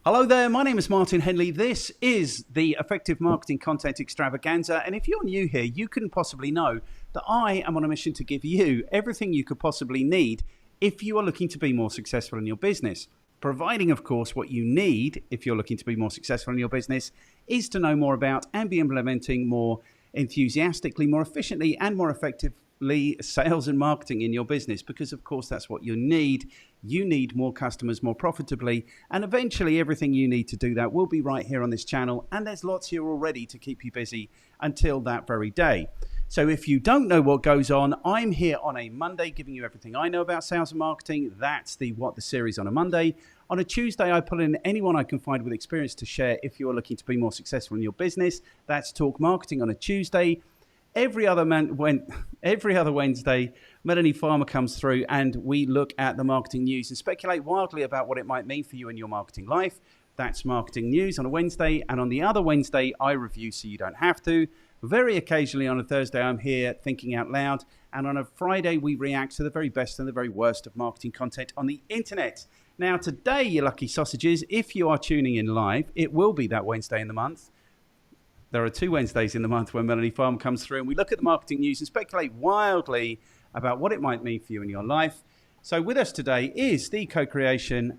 Hello there, my name is Martin Henley. This is the Effective Marketing Content Extravaganza. And if you're new here, you couldn't possibly know that I am on a mission to give you everything you could possibly need if you are looking to be more successful in your business. Providing, of course, what you need if you're looking to be more successful in your business is to know more about and be implementing more enthusiastically, more efficiently, and more effectively sales and marketing in your business, because of course that's what you need. You need more customers more profitably, and eventually everything you need to do that will be right here on this channel, and there's lots here already to keep you busy until that very day. So if you don't know what goes on, I'm here on a Monday giving you everything I know about sales and marketing. That's the series on a Monday. On a Tuesday, I pull in anyone I can find with experience to share if you're looking to be more successful in your business. That's Talk Marketing on a Tuesday. Every other Wednesday, Melanie Farmer comes through and we look at the marketing news and speculate wildly about what it might mean for you in your marketing life. That's marketing news on a Wednesday. And on the other Wednesday, I review so you don't have to. Very occasionally on a Thursday, I'm here thinking out loud. And on a Friday, we react to the very best and the very worst of marketing content on the internet. Now, today, you lucky sausages, if you are tuning in live, it will be that Wednesday in the month. There are 2 Wednesdays in the month when Melanie Farmer comes through and we look at the marketing news and speculate wildly about what it might mean for you in your life. So with us today is the co-creation,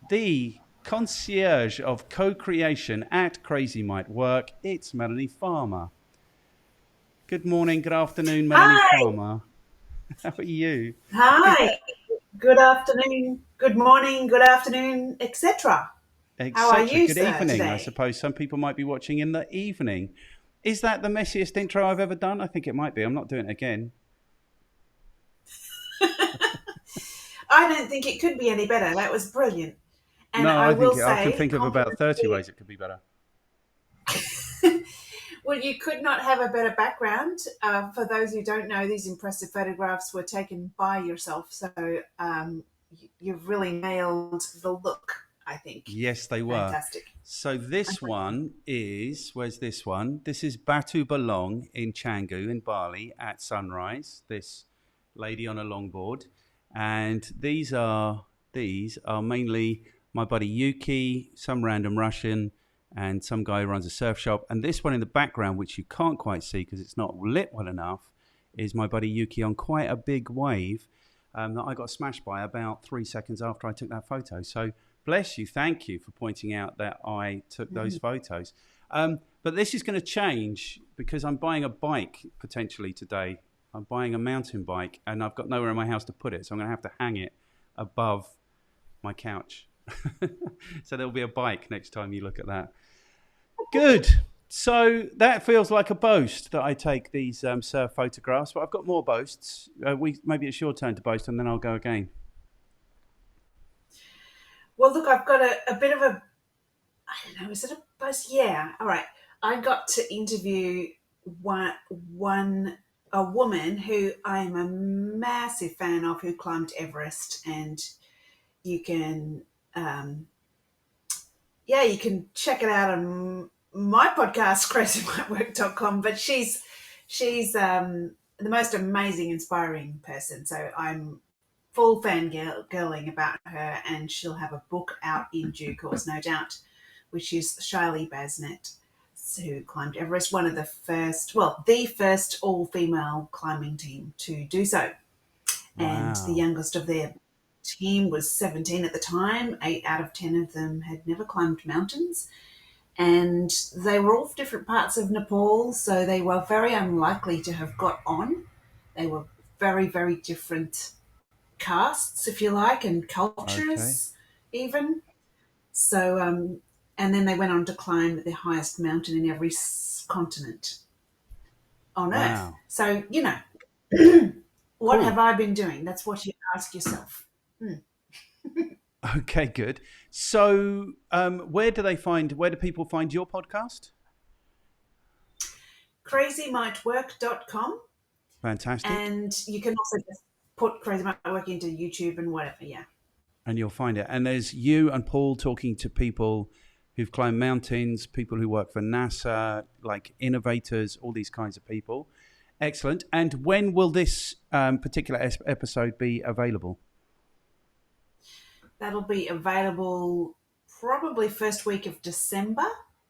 the concierge of co-creation at Crazy Might Work. It's Melanie Farmer. Good morning, good afternoon, Melanie Farmer. How are you? Hi. Good afternoon, good morning, good afternoon, etc. How are you, Good evening, today? I suppose some people might be watching in the evening. Is that the messiest intro I've ever done? I think it might be. I'm not doing it again. I don't think it could be any better. That was brilliant. And no, I can think of about 30 ways it could be better. Well, you could not have a better background. For those who don't know, these impressive photographs were taken by yourself. So you've really nailed the look, I think. Yes, they were. Fantastic. So this one is, where's this one? This is Batu Balong in Canggu in Bali at sunrise. This lady on a longboard. And these are mainly my buddy Yuki, some random Russian, and some guy who runs a surf shop. And this one in the background, which you can't quite see because it's not lit well enough, is my buddy Yuki on quite a big wave that I got smashed by about 3 seconds after I took that photo. So bless you. Thank you for pointing out that I took those photos. But this is going to change because I'm buying a bike potentially today. I'm buying a mountain bike and I've got nowhere in my house to put it. So I'm going to have to hang it above my couch. So there'll be a bike next time you look at that. Good. So that feels like a boast that I take these surf photographs, but I've got more boasts. Maybe it's your turn to boast and then I'll go again. Well, look, I've got a bit of a, I don't know, is it a boast? Yeah. All right. I got to interview a woman who I am a massive fan of, who climbed Everest, and you can, you can check it out on my podcast, crazymightwork.com. But she's the most amazing, inspiring person. So I'm full fangirling about her, and she'll have a book out in due course, no doubt, which is Shiley Basnet, who climbed Everest, the first all-female climbing team to do so. Wow. And the youngest of their team was 17 at the time. 8 out of 10 of them had never climbed mountains. And they were all different parts of Nepal, so they were very unlikely to have got on. They were very, very different castes, if you like, and cultures, even. So, and then they went on to climb the highest mountain in every continent on Earth. So, what have I been doing? That's what you ask yourself. Okay, good. So where do people find your podcast? crazymightwork.com. Fantastic. And you can also just put Crazy Might Work into YouTube and whatever, yeah. And you'll find it. And there's you and Paul talking to people who've climbed mountains, people who work for NASA, like innovators, all these kinds of people. Excellent. And when will this particular episode be available? That'll be available probably first week of December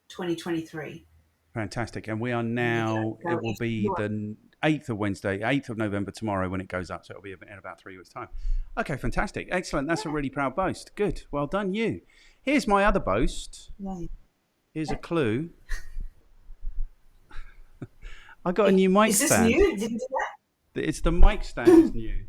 2023. Fantastic. And we are There you now, go. it So will if be you are, the 8th of Wednesday, 8th of November tomorrow when it goes up. So it'll be in about 3 weeks' time. Okay, fantastic. Excellent. That's a really proud boast. Good. Well done, you. Here's my other boast. yeah. Here's a clue. I got a new mic Is this stand. new? Didn't do that? It's the mic stand is new.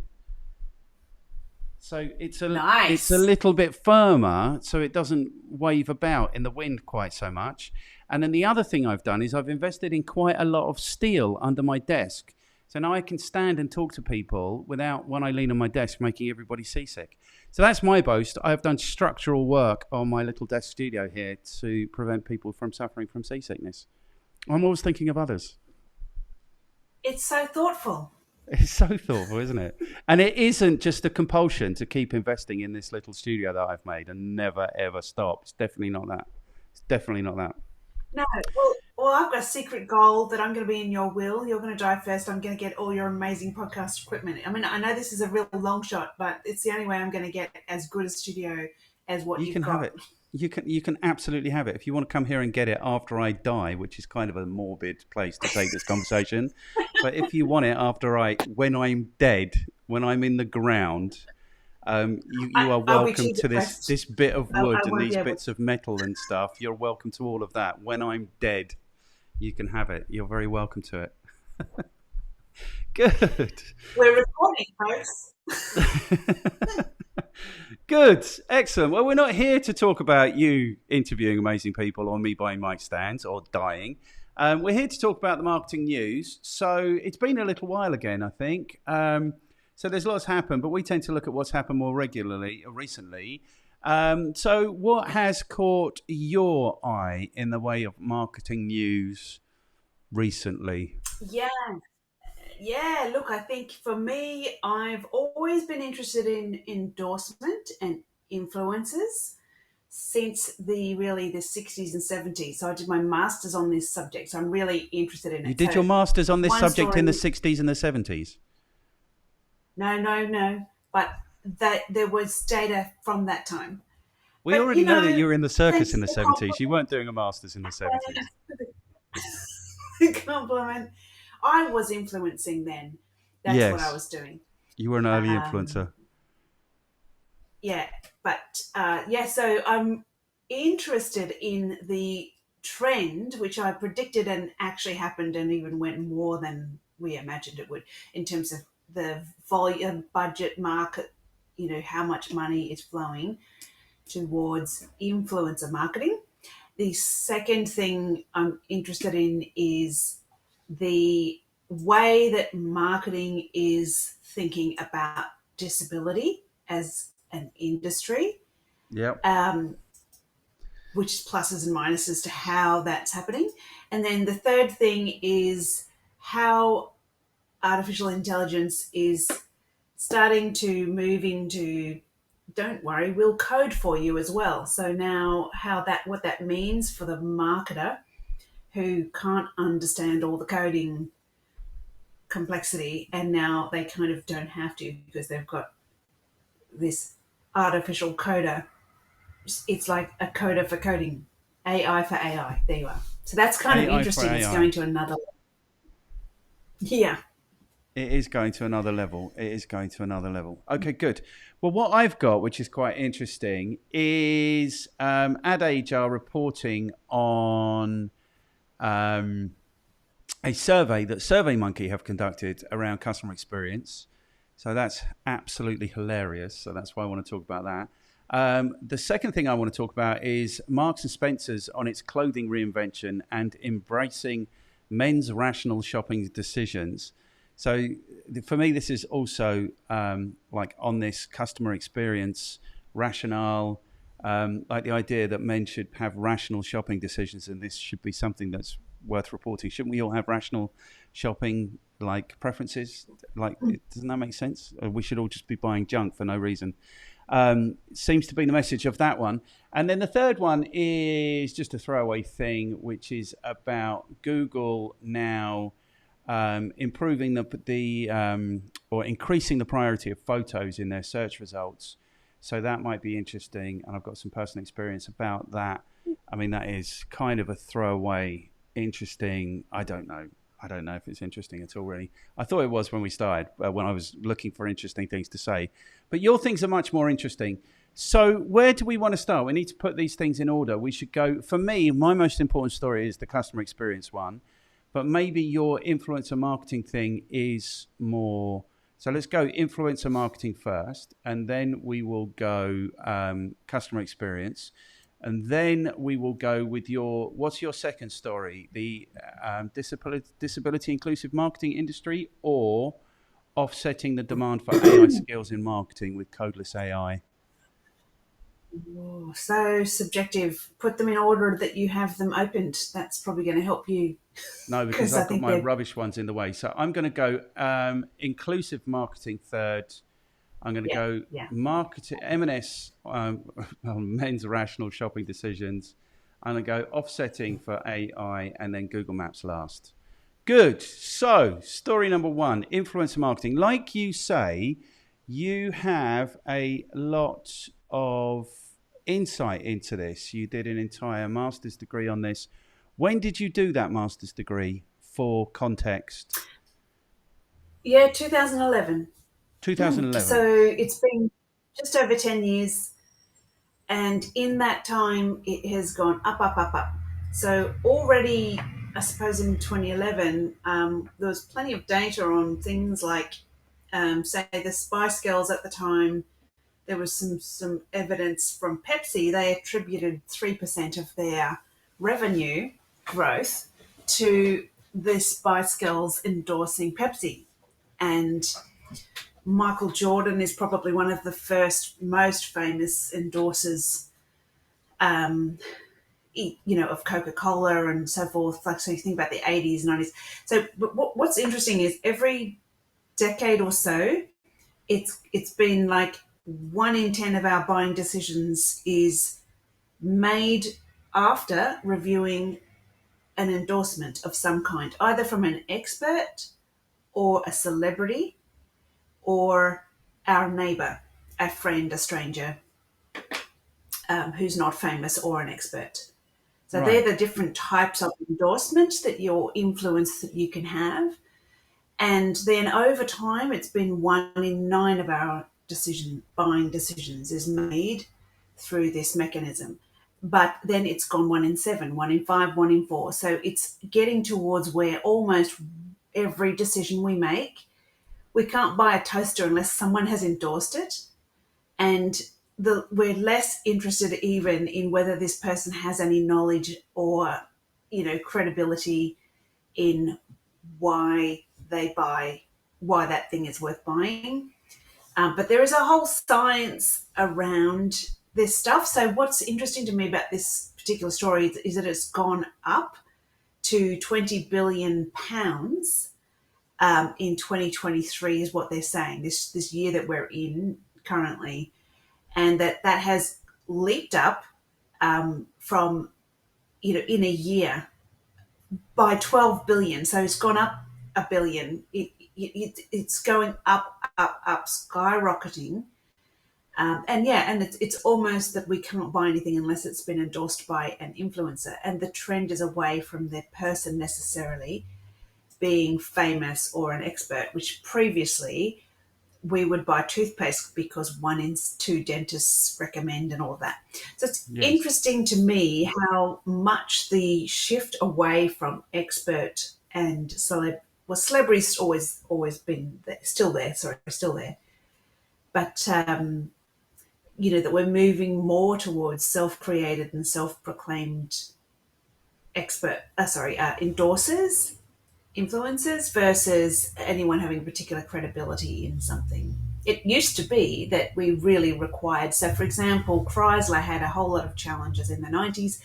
So it's a Nice. little bit firmer, so it doesn't wave about in the wind quite so much. And then the other thing I've done is I've invested in quite a lot of steel under my desk. So now I can stand and talk to people without, when I lean on my desk, making everybody seasick. So that's my boast. I've done structural work on my little desk studio here to prevent people from suffering from seasickness. I'm always thinking of others. It's so thoughtful. It's so thoughtful, isn't it? And it isn't just a compulsion to keep investing in this little studio that I've made and never, ever stop. It's definitely not that. It's definitely not that. No, well, I've got a secret goal that I'm going to be in your will. You're going to die first. I'm going to get all your amazing podcast equipment. I mean, I know this is a real long shot, but it's the only way I'm going to get as good a studio as what You you've can got. have it. You can absolutely have it. If you want to come here and get it after I die, which is kind of a morbid place to take this conversation, but if you want it when I'm dead, when I'm in the ground, you are I'll be welcome too to depressed. this bit of I wood and won't these be able. bits of metal and stuff. You're welcome to all of that. When I'm dead, you can have it. You're very welcome to it. Good. We're recording, folks. Good. Excellent. Well, we're not here to talk about you interviewing amazing people or me buying mic stands or dying. We're here to talk about the marketing news. So it's been a little while again, I think. So there's lots happened, but we tend to look at what's happened more recently. So what has caught your eye in the way of marketing news recently? Yeah, look, I think for me, I've always been interested in endorsement and influencers since the 60s and 70s. So I did my master's on this subject. So I'm really interested in You it. did So your master's on this one subject in the story, 60s and the 70s? no, but that there was data from that time. We But already know that you were in the circus thanks in for the the 70s. You weren't doing a master's in the 70s. compliment. I was influencing then. That's what I Yes, was doing. you were an early Um, influencer. yeah, but so I'm interested in the trend, which I predicted and actually happened and even went more than we imagined it would in terms of the volume, budget, market, how much money is flowing towards influencer marketing. The second thing I'm interested in is the way that marketing is thinking about disability as an industry, Yep. which is pluses and minuses to how that's happening. And then the third thing is how artificial intelligence is starting to move into, don't worry, we'll code for you as well. So now what that means for the marketer who can't understand all the coding complexity, and now they kind of don't have to because they've got this artificial coder. It's like a coder for coding, AI for AI. There you are. So that's kind of AI for interesting. It's AI. going to another level. Yeah. It is going to another level. It is going to another level. Okay, good. Well, what I've got, which is quite interesting, is Ad Age are reporting on a survey that SurveyMonkey have conducted around customer experience. So that's absolutely hilarious. So that's why I want to talk about that. The second thing I want to talk about is Marks and Spencer's on its clothing reinvention and embracing men's rational shopping decisions. So for me, this is also like on this customer experience rationale, like the idea that men should have rational shopping decisions, and this should be something that's worth reporting. Shouldn't we all have rational shopping like preferences? Like, doesn't that make sense? Or we should all just be buying junk for no reason. Seems to be the message of that one. And then the third one is just a throwaway thing, which is about Google now improving or increasing the priority of photos in their search results. So that might be interesting. And I've got some personal experience about that. I mean, that is kind of a throwaway, interesting. I don't know. I don't know if it's interesting at all, really. I thought it was when we started, when I was looking for interesting things to say. But your things are much more interesting. So where do we want to start? We need to put these things in order. We should go, for me, my most important story is the customer experience one. But maybe your influencer marketing thing is more. So let's go influencer marketing first, and then we will go customer experience. And then we will go with what's your second story? The disability inclusive marketing industry, or offsetting the demand for AI skills in marketing with Codeless AI? Oh, so subjective. Put them in order that you have them opened. That's probably going to help you No, because because I I've got think my they're, rubbish ones in the way. So I'm going to go inclusive marketing third. I'm going to yeah, go yeah. marketing M&S, men's rational shopping decisions. I'm going to go offsetting for AI, and then Google Maps last. Good. So story number one, influencer marketing. Like you say, you have a lot of insight into this. You did an entire master's degree on this. When did you do that master's degree, for context? Yeah, 2011. So 2011. it's been just over 10 years. And in that time, it has gone up, up, up, up. So already, I suppose in 2011, there was plenty of data on things like, say, the Spice Girls at the time. There was some evidence from Pepsi. They attributed 3% of their revenue growth to the Spice Girls endorsing Pepsi. And Michael Jordan is probably one of the first most famous endorsers, um, of Coca-Cola and so forth. Like, so you think about the 80s, 90s. So, but what's interesting is every decade or so, it's been like 1 in 10 of our buying decisions is made after reviewing an endorsement of some kind, either from an expert or a celebrity or our neighbor, a friend, a stranger, who's not famous or an expert. So they're Right. the different types of endorsements that your influence that you can have. And then over time, it's been 1 in 9 of our buying decisions is made through this mechanism. But then it's gone 1 in 7, 1 in 5, 1 in 4. So it's getting towards where almost every decision we make, we can't buy a toaster unless someone has endorsed it. And we're less interested even in whether this person has any knowledge or, credibility in why they buy, why that thing is worth buying. But there is a whole science around this stuff. So what's interesting to me about this particular story is that it's gone up to £20 billion in 2023 is what they're saying, this year that we're in currently, and that has leaped up from, in a year by 12 billion. So it's gone up a billion. It's going up, up, up, skyrocketing. And it's almost that we cannot buy anything unless it's been endorsed by an influencer. And the trend is away from the person necessarily being famous or an expert, which previously we would buy toothpaste because 1 in 2 dentists recommend and all of that. So it's Yes. interesting to me how much the shift away from expert and celebrities always been there, still there. Sorry, still there, but that we're moving more towards self-created and self-proclaimed endorsers, influencers versus anyone having particular credibility in something. It used to be that we really required, so for example, Chrysler had a whole lot of challenges in the 90s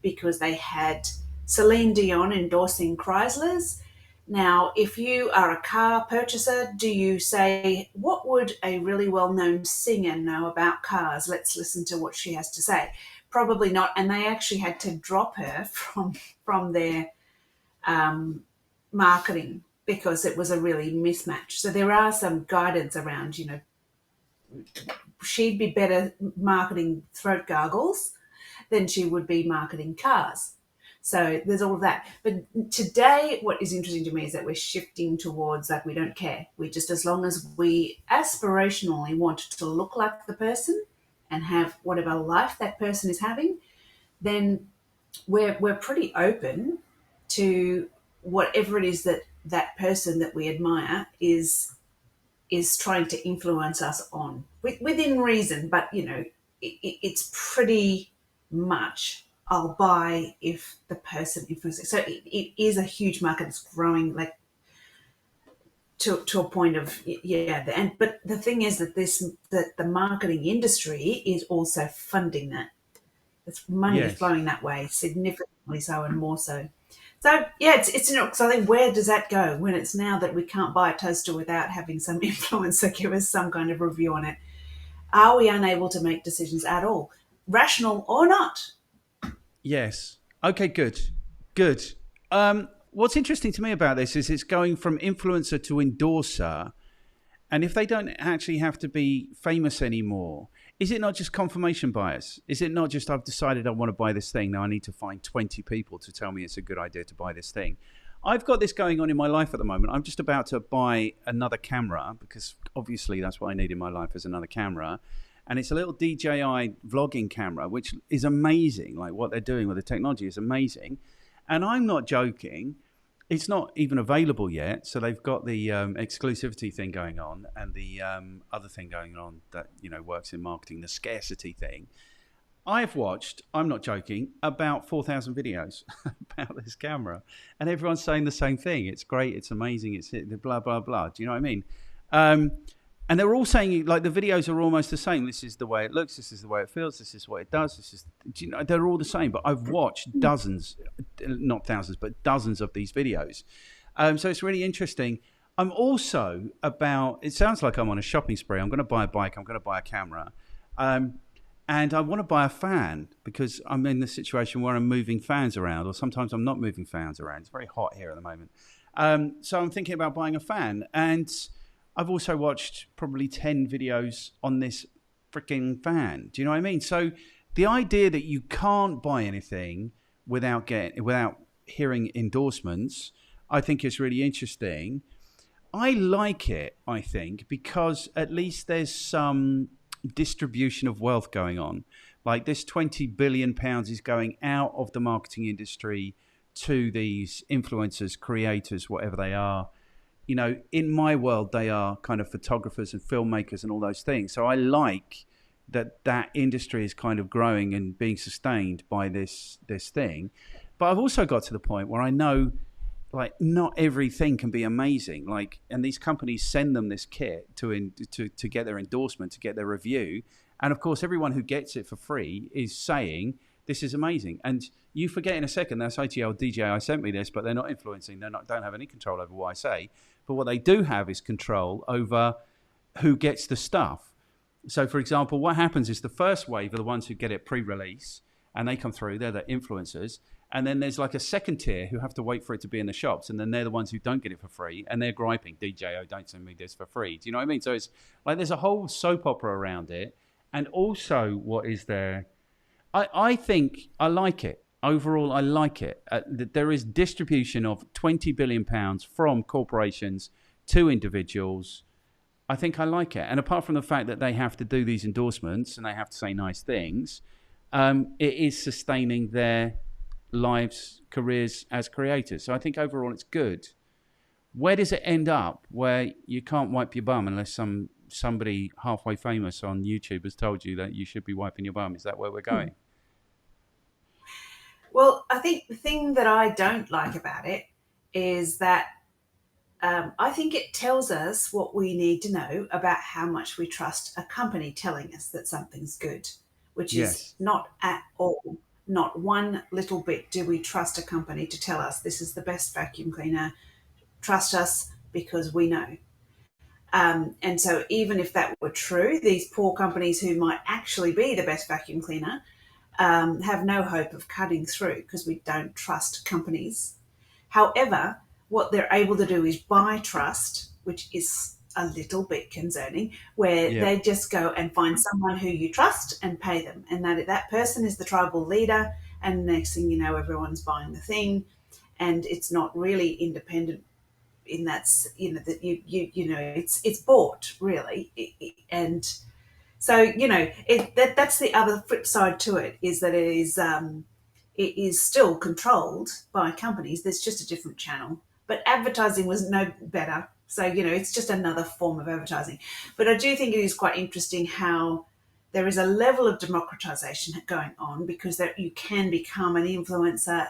because they had Celine Dion endorsing Chryslers. Now, if you are a car purchaser, do you say, what would a really well-known singer know about cars? Let's listen to what she has to say. Probably not. And they actually had to drop her from their marketing because it was a really mismatch. So there are some guidance around, she'd be better marketing throat gargles than she would be marketing cars. So there's all of that. But today, what is interesting to me is that we're shifting towards that we don't care. We just, as long as we aspirationally want to look like the person and have whatever life that person is having, then we're pretty open to whatever it is that that person that we admire is trying to influence us on within reason. But it's pretty much I'll buy if the person influences. So it is a huge market. It's growing like to a point of but the thing is that the marketing industry is also funding that. It's money is Yes. flowing that way, significantly so and more so. So yeah, it's because I think, where does that go when it's now that we can't buy a toaster without having some influencer give us some kind of review on it? Are we unable to make decisions at all, rational or not? Yes. Okay, good. Good. What's interesting to me about this is it's going from influencer to endorser. And if they don't actually have to be famous anymore, is it not just confirmation bias? Is it not just, I've decided I want to buy this thing, now I need to find 20 people to tell me it's a good idea to buy this thing? I've got this going on in my life at the moment. I'm just about to buy another camera because obviously that's what I need in my life, is another camera. And it's a little DJI vlogging camera, which is amazing. Like, what they're doing with the technology is amazing. And I'm not joking. It's not even available yet. So they've got the exclusivity thing going on, and the other thing going on that, works in marketing, the scarcity thing. I've watched, I'm not joking, about 4,000 videos about this camera. And everyone's saying the same thing. It's great. It's amazing. It's blah, blah, blah. Do you know what I mean? And they're all saying, like, the videos are almost the same. This is the way it looks. This is the way it feels. This is what it does. They're all the same. But I've watched dozens, not thousands, but dozens of these videos. So it's really interesting. I'm also it sounds like I'm on a shopping spree. I'm going to buy a bike. I'm going to buy a camera. And I want to buy a fan because I'm in the situation where I'm moving fans around, or sometimes I'm not moving fans around. It's very hot here at the moment. So I'm thinking about buying a fan. And I've also watched probably 10 videos on this freaking fan. Do you know what I mean? So the idea that you can't buy anything without hearing endorsements, I think is really interesting. I like it, I think, because at least there's some distribution of wealth going on. Like, this £20 billion is going out of the marketing industry to these influencers, creators, whatever they are. In my world, they are kind of photographers and filmmakers and all those things. So I like that industry is kind of growing and being sustained by this thing. But I've also got to the point where I know, like, not everything can be amazing. Like, and these companies send them this kit to get their endorsement, to get their review. And of course, everyone who gets it for free is saying, this is amazing. And you forget in a second, they'll say to you, oh, DJI sent me this, but they're not influencing. Don't have any control over what I say. But what they do have is control over who gets the stuff. So, for example, what happens is the first wave are the ones who get it pre-release, and they come through. They're the influencers. And then there's like a second tier who have to wait for it to be in the shops. And then they're the ones who don't get it for free. And they're griping, DJI, don't send me this for free. Do you know what I mean? So it's like there's a whole soap opera around it. And also, what is there? I think I like it. Overall, I like it. There is distribution of £20 billion from corporations to individuals. I think I like it. And apart from the fact that they have to do these endorsements and they have to say nice things, it is sustaining their lives, careers as creators. So I think overall it's good. Where does it end up where you can't wipe your bum unless somebody halfway famous on YouTube has told you that you should be wiping your bum? Is that where we're going? Well, I think the thing that I don't like about it is that I think it tells us what we need to know about how much we trust a company telling us that something's good, which is Yes. not at all, not one little bit do we trust a company to tell us this is the best vacuum cleaner. Trust us because we know. And so even if that were true, these poor companies who might actually be the best vacuum cleaner have no hope of cutting through because we don't trust companies. However, what they're able to do is buy trust, which is a little bit concerning, where Yeah. they just go and find someone who you trust and pay them, and that person is the tribal leader, and next thing you know, everyone's buying the thing, and it's not really independent in that, that it's bought really. And so that's the other flip side to it, is that it is still controlled by companies. There's just a different channel. But advertising was no better. So, it's just another form of advertising. But I do think it is quite interesting how there is a level of democratization going on, because that you can become an influencer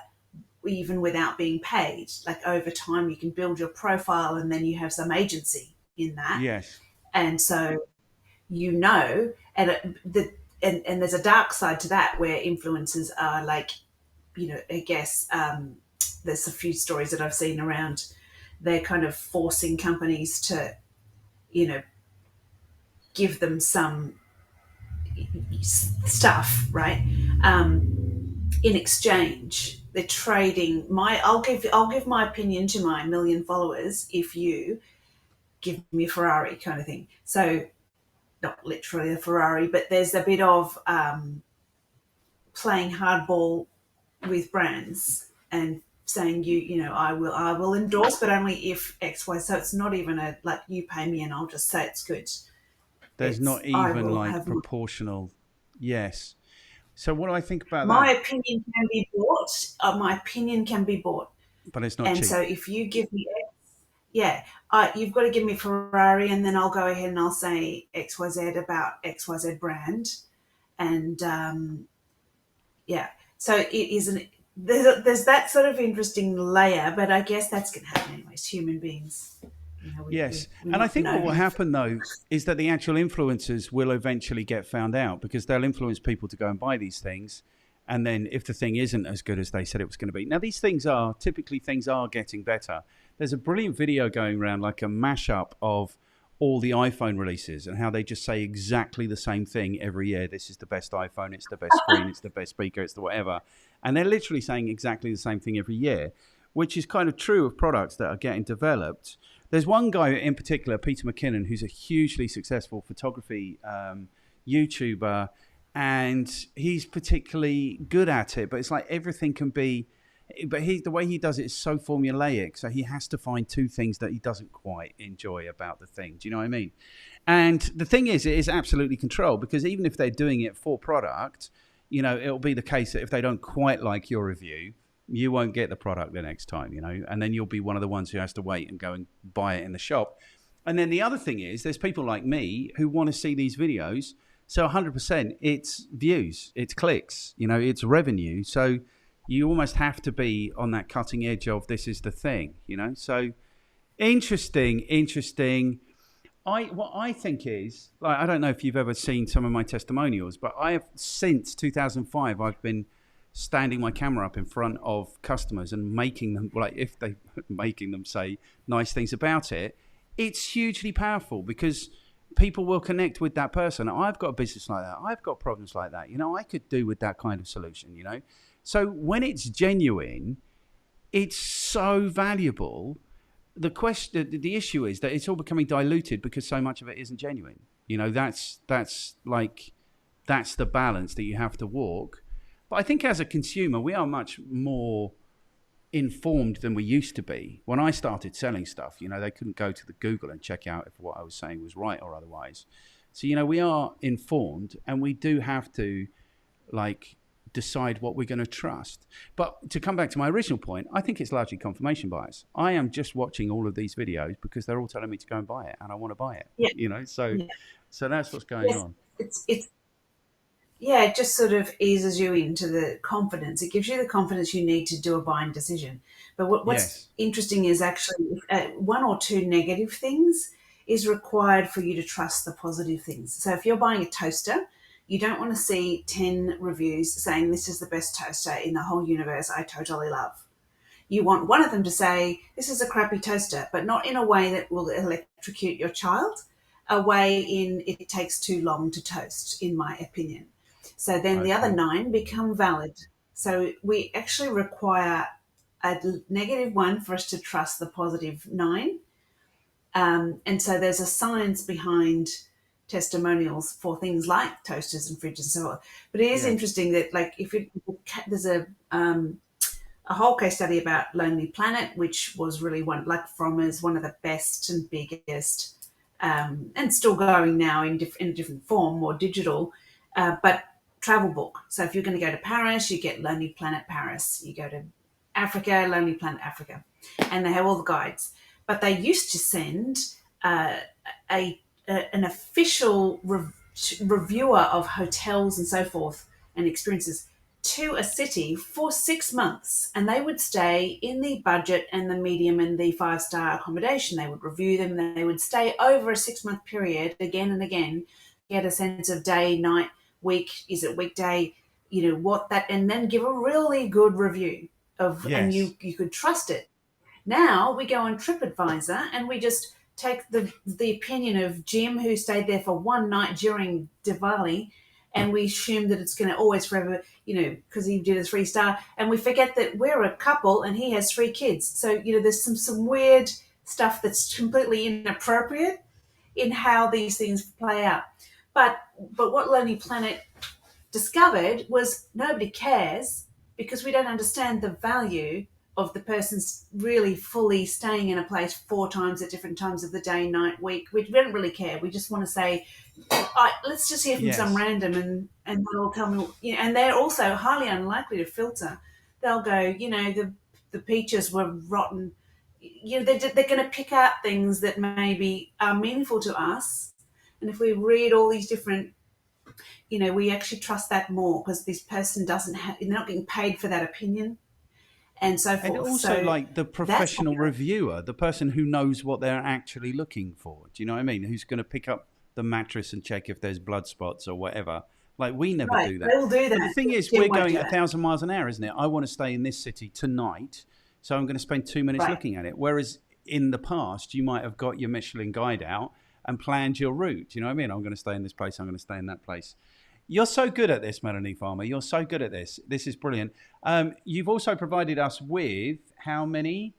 even without being paid. Like, over time, you can build your profile, and then you have some agency in that. Yes. And so, and there's a dark side to that, where influencers are like, I guess there's a few stories that I've seen around. They're kind of forcing companies to, give them some stuff, right? In exchange, they're trading I'll give my opinion to my 1,000,000 followers if you give me a Ferrari, kind of thing. So, not literally a Ferrari, but there's a bit of playing hardball with brands and saying, I will endorse, but only if X, Y. So it's not even a like, you pay me and I'll just say it's good. There's It's, not I even will like have proportional. Yes. So what do I think about my that? opinion can be bought. My opinion can be bought, But it's not and cheap. so if you give me X, you've got to give me Ferrari, and then I'll go ahead and I'll say XYZ about XYZ brand, and so it isn't. There's that sort of interesting layer, but I guess that's going to happen anyways. Human beings, Yes. we're And I not think what will known. happen, though, is that the actual influencers will eventually get found out, because they'll influence people to go and buy these things. And then if the thing isn't as good as they said it was going to be. Now, these things are getting better. There's a brilliant video going around, like a mashup of all the iPhone releases and how they just say exactly the same thing every year. This is the best iPhone, it's the best screen, it's the best speaker, it's the whatever. And they're literally saying exactly the same thing every year, which is kind of true of products that are getting developed. There's one guy in particular, Peter McKinnon, who's a hugely successful photography YouTuber, and he's particularly good at it. But it's like everything can be, but the way he does it is so formulaic. So he has to find two things that he doesn't quite enjoy about the thing. Do you know what I mean? And the thing is, it is absolutely controlled, because even if they're doing it for product, it'll be the case that if they don't quite like your review, you won't get the product the next time, and then you'll be one of the ones who has to wait and go and buy it in the shop. And then the other thing is, there's people like me who want to see these videos. So 100%, it's views, it's clicks, it's revenue. So you almost have to be on that cutting edge of this is the thing, So interesting. What I think is, like, I don't know if you've ever seen some of my testimonials, but I have, since 2005, I've been standing my camera up in front of customers and making them, like, if they making them say nice things about it. It's hugely powerful, because people will connect with that person. I've got a business like that. I've got problems like that. I could do with that kind of solution, So when it's genuine, it's so valuable. The issue is that it's all becoming diluted because so much of it isn't genuine. That's the balance that you have to walk. But I think as a consumer, we are much more informed than we used to be. When I started selling stuff, they couldn't go to the Google and check out if what I was saying was right or otherwise. So, we are informed, and we do have to decide what we're going to trust. But to come back to my original point, I think it's largely confirmation bias. I am just watching all of these videos because they're all telling me to go and buy it, and I want to buy it. Yeah. So Yeah. so that's what's going Yes, on. it just sort of eases you into the confidence. It gives you the confidence you need to do a buying decision. But what's Yes. interesting is actually one or two negative things is required for you to trust the positive things. So if you're buying a toaster, you don't want to see 10 reviews saying this is the best toaster in the whole universe, I totally love. You want one of them to say, this is a crappy toaster, but not in a way that will electrocute your child, a way in it takes too long to toast, in my opinion. So then the other Okay. 9 become valid. So we actually require a negative 1 for us to trust the positive 9. And so there's a science behind testimonials for things like toasters and fridges and so on. But it is Yeah. interesting that, like, there's a whole case study about Lonely Planet, which was really one of the best and biggest, and still going now in a different form, more digital, but travel book. So if you're going to go to Paris, you get Lonely Planet Paris. You go to Africa, Lonely Planet Africa, and they have all the guides. But they used to send uh, an official reviewer of hotels and so forth and experiences to a city for 6 months, and they would stay in the budget and the medium and the 5-star accommodation. They would review them, and they would stay over a 6 month period again and again, get a sense of day, night, week, is it weekday, what that, and then give a really good review of, and Yes. you could trust it. Now we go on TripAdvisor and we just take the opinion of Jim, who stayed there for one night during Diwali, and we assume that it's going to always forever, because he did a 3-star, and we forget that we're a couple and he has 3 kids. So, there's some weird stuff that's completely inappropriate in how these things play out. But what Lonely Planet discovered was nobody cares, because we don't understand the value of the person's really fully staying in a place 4 times at different times of the day, night, week. We don't really care. We just want to say, let's just hear from some Yes. random, and they'll tell me, and they're also highly unlikely to filter. They'll go, the peaches were rotten. They're going to pick out things that maybe are meaningful to us. And if we read all these different, we actually trust that more, because this person they're not getting paid for that opinion and so And forth. also, So like, the that's professional reviewer, the person who knows what they're actually looking for. Do you know what I mean? Who's going to pick up the mattress and check if there's blood spots or whatever. Like, we never right. do that. They will do But the that. thing is, Jim we're won't going do at that. 1,000 miles an hour, isn't it? I want to stay in this city tonight, so I'm going to spend 2 minutes Right. looking at it. Whereas in the past, you might have got your Michelin guide out and planned your route. Do you know what I mean? I'm going to stay in this place. I'm going to stay in that place. You're so good at this, Melanie Farmer. You're so good at this. This is brilliant. You've also provided us with how many?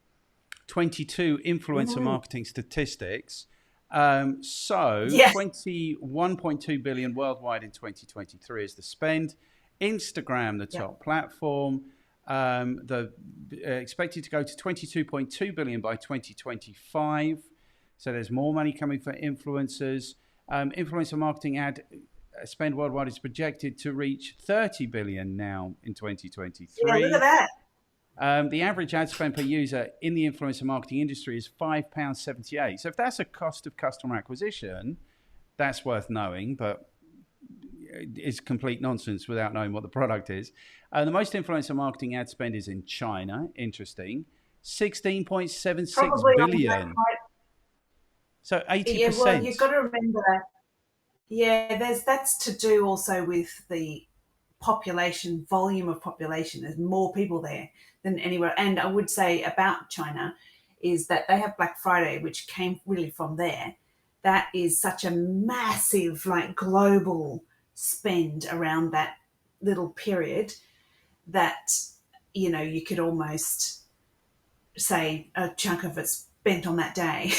22 influencer Mm. marketing statistics. So Yes. 21.2 billion worldwide in 2023 is the spend. Instagram, the top platform, the expected to go to 22.2 billion by 2025. So there's more money coming for influencers. Influencer marketing ad spend worldwide is projected to reach 30 billion now in 2023. Yeah, look at that. The average ad spend per user in the influencer marketing industry is £5.78. So if that's a cost of customer acquisition, that's worth knowing, but it's complete nonsense without knowing what the product is. The most influencer marketing ad spend is in China. Interesting. 16.76 Probably on billion. that. So 80%. Yeah, well, you've got to remember, that's to do also with the volume of population. There's more people there than anywhere. And I would say about China is that they have Black Friday, which came really from there. That is such a massive, like, global spend around that little period that, you could almost say a chunk of it's spent on that day.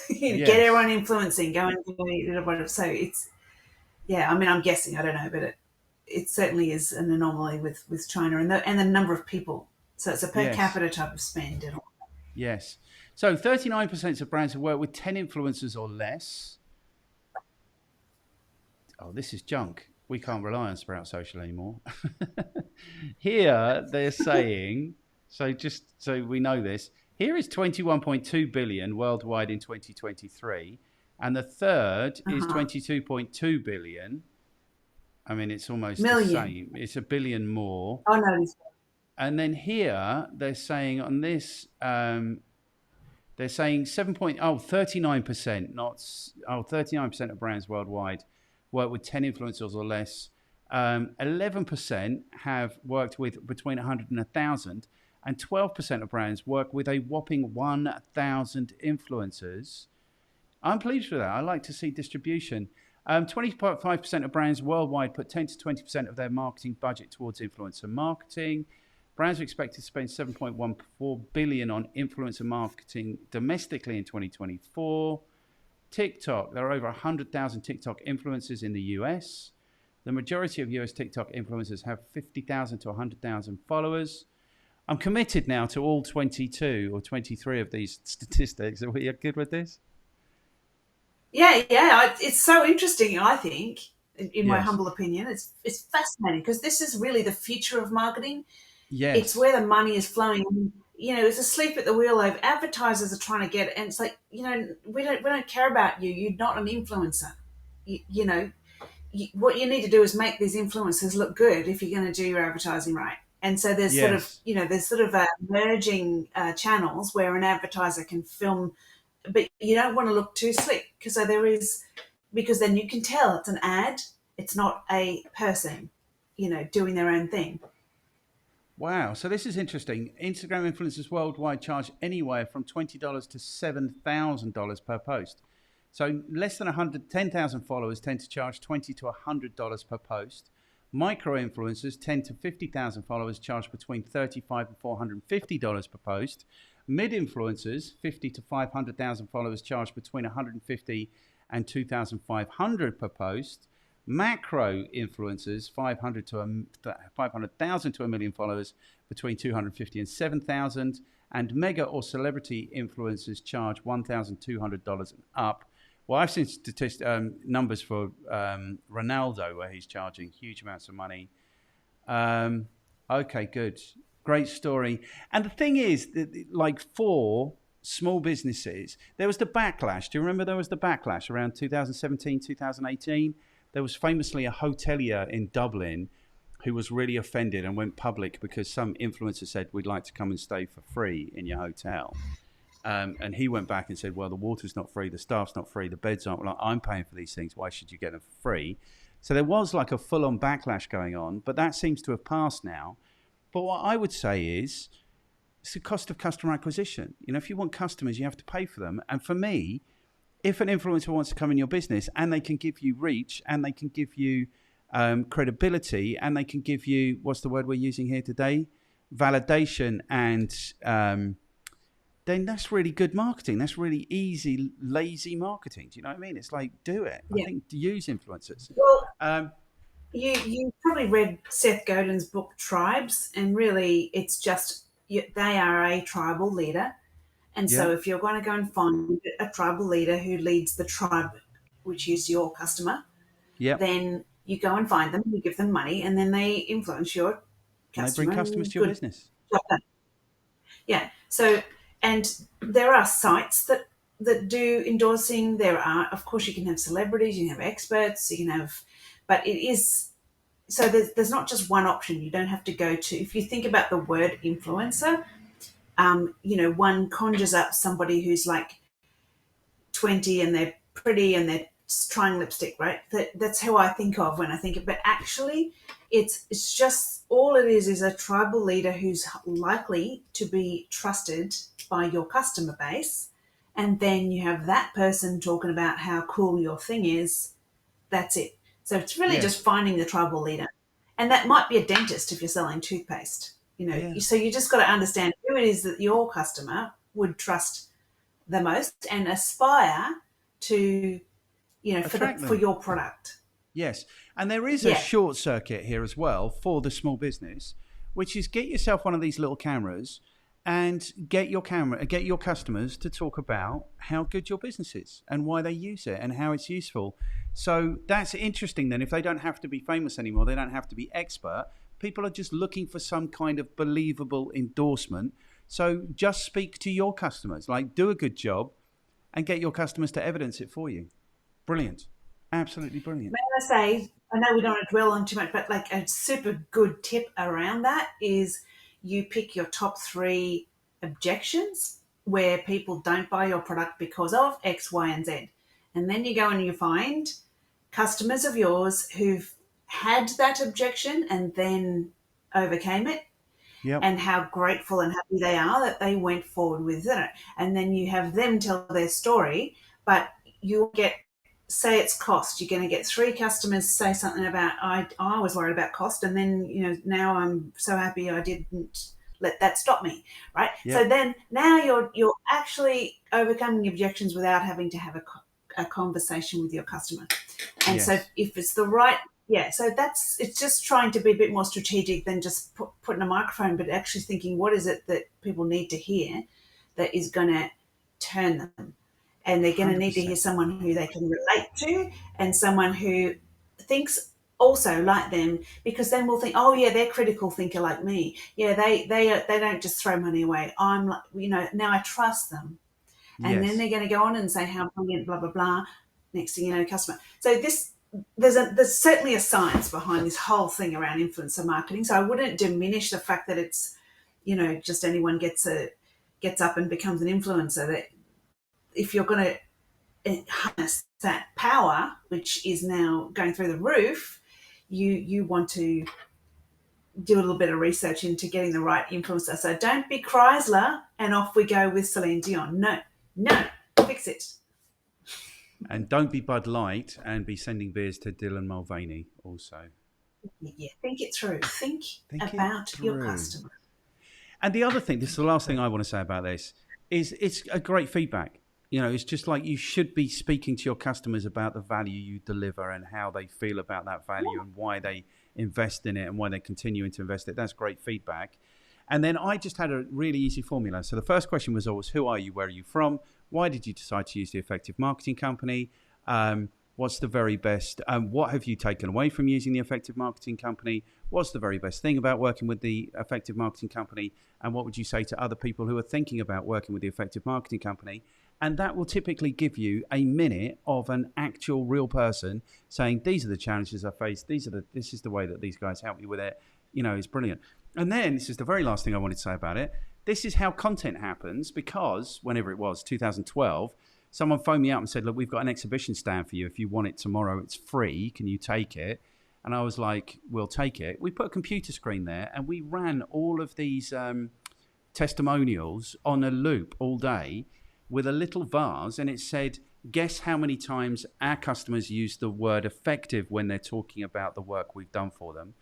Yes. Get everyone influencing, go and do it. So it's, I mean, I'm guessing, I don't know, but it certainly is an anomaly with China and the number of people. So it's a per capita type of spend. And all. Yes. So 39% of brands have worked with 10 influencers or less. Oh, this is junk. We can't rely on Sprout Social anymore. Here they're saying, so just so we know this, here is 21.2 billion worldwide in 2023. And the third is 22.2 billion. I mean, it's almost the same. It's a billion more. Oh, no. And then here they're saying on this, they're saying 39%, not 39% of brands worldwide work with 10 influencers or less. 11% have worked with between 100 and 1,000, and 12% of brands work with a whopping 1,000 influencers. I'm pleased with that. I like to see distribution. 25% of brands worldwide put 10 to 20% of their marketing budget towards influencer marketing. Brands are expected to spend 7.14 billion on influencer marketing domestically in 2024. TikTok, there are over 100,000 TikTok influencers in the US. The majority of US TikTok influencers have 50,000 to 100,000 followers. I'm committed now to all 22 or 23 of these statistics. Are we good with this? Yeah. It's so interesting, I think, in my Yes. humble opinion. It's fascinating because this is really the future of marketing. It's Yes. where the money is flowing. It's asleep at the wheel of advertisers are trying to get it, and it's like, we don't care about you. You're not an influencer. What you need to do is make these influencers look good if you're going to do your advertising right. And so Yes. there's sort of merging channels where an advertiser can film, but you don't want to look too slick because then you can tell it's an ad. It's not a person, doing their own thing. Wow. So this is interesting. Instagram influencers worldwide charge anywhere from $20 to $7,000 per post. So less than 110,000 followers tend to charge $20 to $100 per post. Micro influencers, 10 to 50,000 followers, charge between $35 and $450 per post. Mid influencers, 50 to 500,000 followers, charge between $150 and $2,500 per post. Macro influencers, 500,000 to a million followers, between 250 and 7,000. And mega or celebrity influencers charge $1,200 and up. Well, I've seen numbers for Ronaldo where he's charging huge amounts of money. Okay, good. Great story. And the thing is, like for small businesses, there was the backlash. Do you remember there was the backlash around 2017, 2018? There was famously a hotelier in Dublin who was really offended and went public because some influencer said, we'd like to come and stay for free in your hotel. And he went back and said, well, the water's not free, the staff's not free, the beds aren't. Like, I'm paying for these things. Why should you get them for free? So there was like a full-on backlash going on, but that seems to have passed now. But what I would say is it's the cost of customer acquisition. If you want customers, you have to pay for them. And for me, if an influencer wants to come in your business and they can give you reach and they can give you credibility and they can give you, what's the word we're using here today? Validation and then that's really good marketing. That's really easy, lazy marketing. Do you know what I mean? It's like, do it. I Yeah. think use influencers. Well, you probably read Seth Godin's book Tribes, and really it's just they are a tribal leader. And Yeah. so if you're going to go and find a tribal leader who leads the tribe, which is your customer, Yeah. then you go and find them, you give them money, and then they influence your And they bring customer. customers to your business. Yeah. So, and there are sites that do endorsing. There are, of course, you can have celebrities, you can have experts, you can have, but it is, so there's not just one option. You don't have to go to, if you think about the word influencer, one conjures up somebody who's like 20 and they're pretty and they're trying lipstick, right? That's how I think of when I think of it. But actually, it's just, all it is a tribal leader who's likely to be trusted by your customer base. And then you have that person talking about how cool your thing is. That's it. So it's really just finding the tribal leader. And that might be a dentist if you're selling toothpaste. So you just got to understand who it is that your customer would trust the most and aspire to, for your product. Yes. And there is a short circuit here as well for the small business, which is get yourself one of these little cameras and get your customers to talk about how good your business is and why they use it and how it's useful. So that's interesting then. If they don't have to be famous anymore, they don't have to be expert. People are just looking for some kind of believable endorsement. So just speak to your customers, like do a good job and get your customers to evidence it for you. Brilliant. Absolutely brilliant. May I say, I know we don't want to dwell on too much, but like a super good tip around that is you pick your top 3 objections where people don't buy your product because of X, Y, and Z. And then you go and you find customers of yours who've had that objection and then overcame it. Yep. And how grateful and happy they are that they went forward with it. And then you have them tell their story, but you'll get say it's cost. You're going to get 3 customers say something about, I was worried about cost, and then, now I'm so happy I didn't let that stop me, right? Yeah. So then now you're actually overcoming objections without having to have a conversation with your customer. And Yes. so if it's the right, so it's just trying to be a bit more strategic than just putting a microphone, but actually thinking, what is it that people need to hear that is going to turn them? And they're going to need to hear 100%. someone who they can relate to, and someone who thinks also like them, because then we'll think, oh yeah, they're a critical thinker like me. Yeah, they don't just throw money away. I'm like, now I trust them. And then Yes. they're going to go on and say how brilliant, blah, blah, blah. Next thing you know, customer. So there's certainly a science behind this whole thing around influencer marketing. So I wouldn't diminish the fact that it's, just anyone gets up and becomes an influencer. That if you're going to harness that power, which is now going through the roof, you want to do a little bit of research into getting the right influencer. So don't be Chrysler and off we go with Celine Dion. No, fix it. And don't be Bud Light and be sending beers to Dylan Mulvaney also. Yeah, think it through. Think it about your through. customer. And the other thing, this is the last thing I want to say about this, is it's a great feedback. It's just like you should be speaking to your customers about the value you deliver and how they feel about that value and why they invest in it and why they're continuing to invest in it. That's great feedback. And then I just had a really easy formula. So the first question was always, who are you? Where are you from? Why did you decide to use the Effective Marketing Company? What's the very best? What have you taken away from using the Effective Marketing Company? What's the very best thing about working with the Effective Marketing Company? And what would you say to other people who are thinking about working with the Effective Marketing Company? And that will typically give you a minute of an actual real person saying, these are the challenges I face. This is the way that these guys help me with it. It's brilliant. And then this is the very last thing I wanted to say about it. This is how content happens, because whenever it was, 2012, someone phoned me up and said, look, we've got an exhibition stand for you. If you want it tomorrow, it's free. Can you take it? And I was like, we'll take it. We put a computer screen there and we ran all of these testimonials on a loop all day with a little vase, and it said, guess how many times our customers use the word effective when they're talking about the work we've done for them.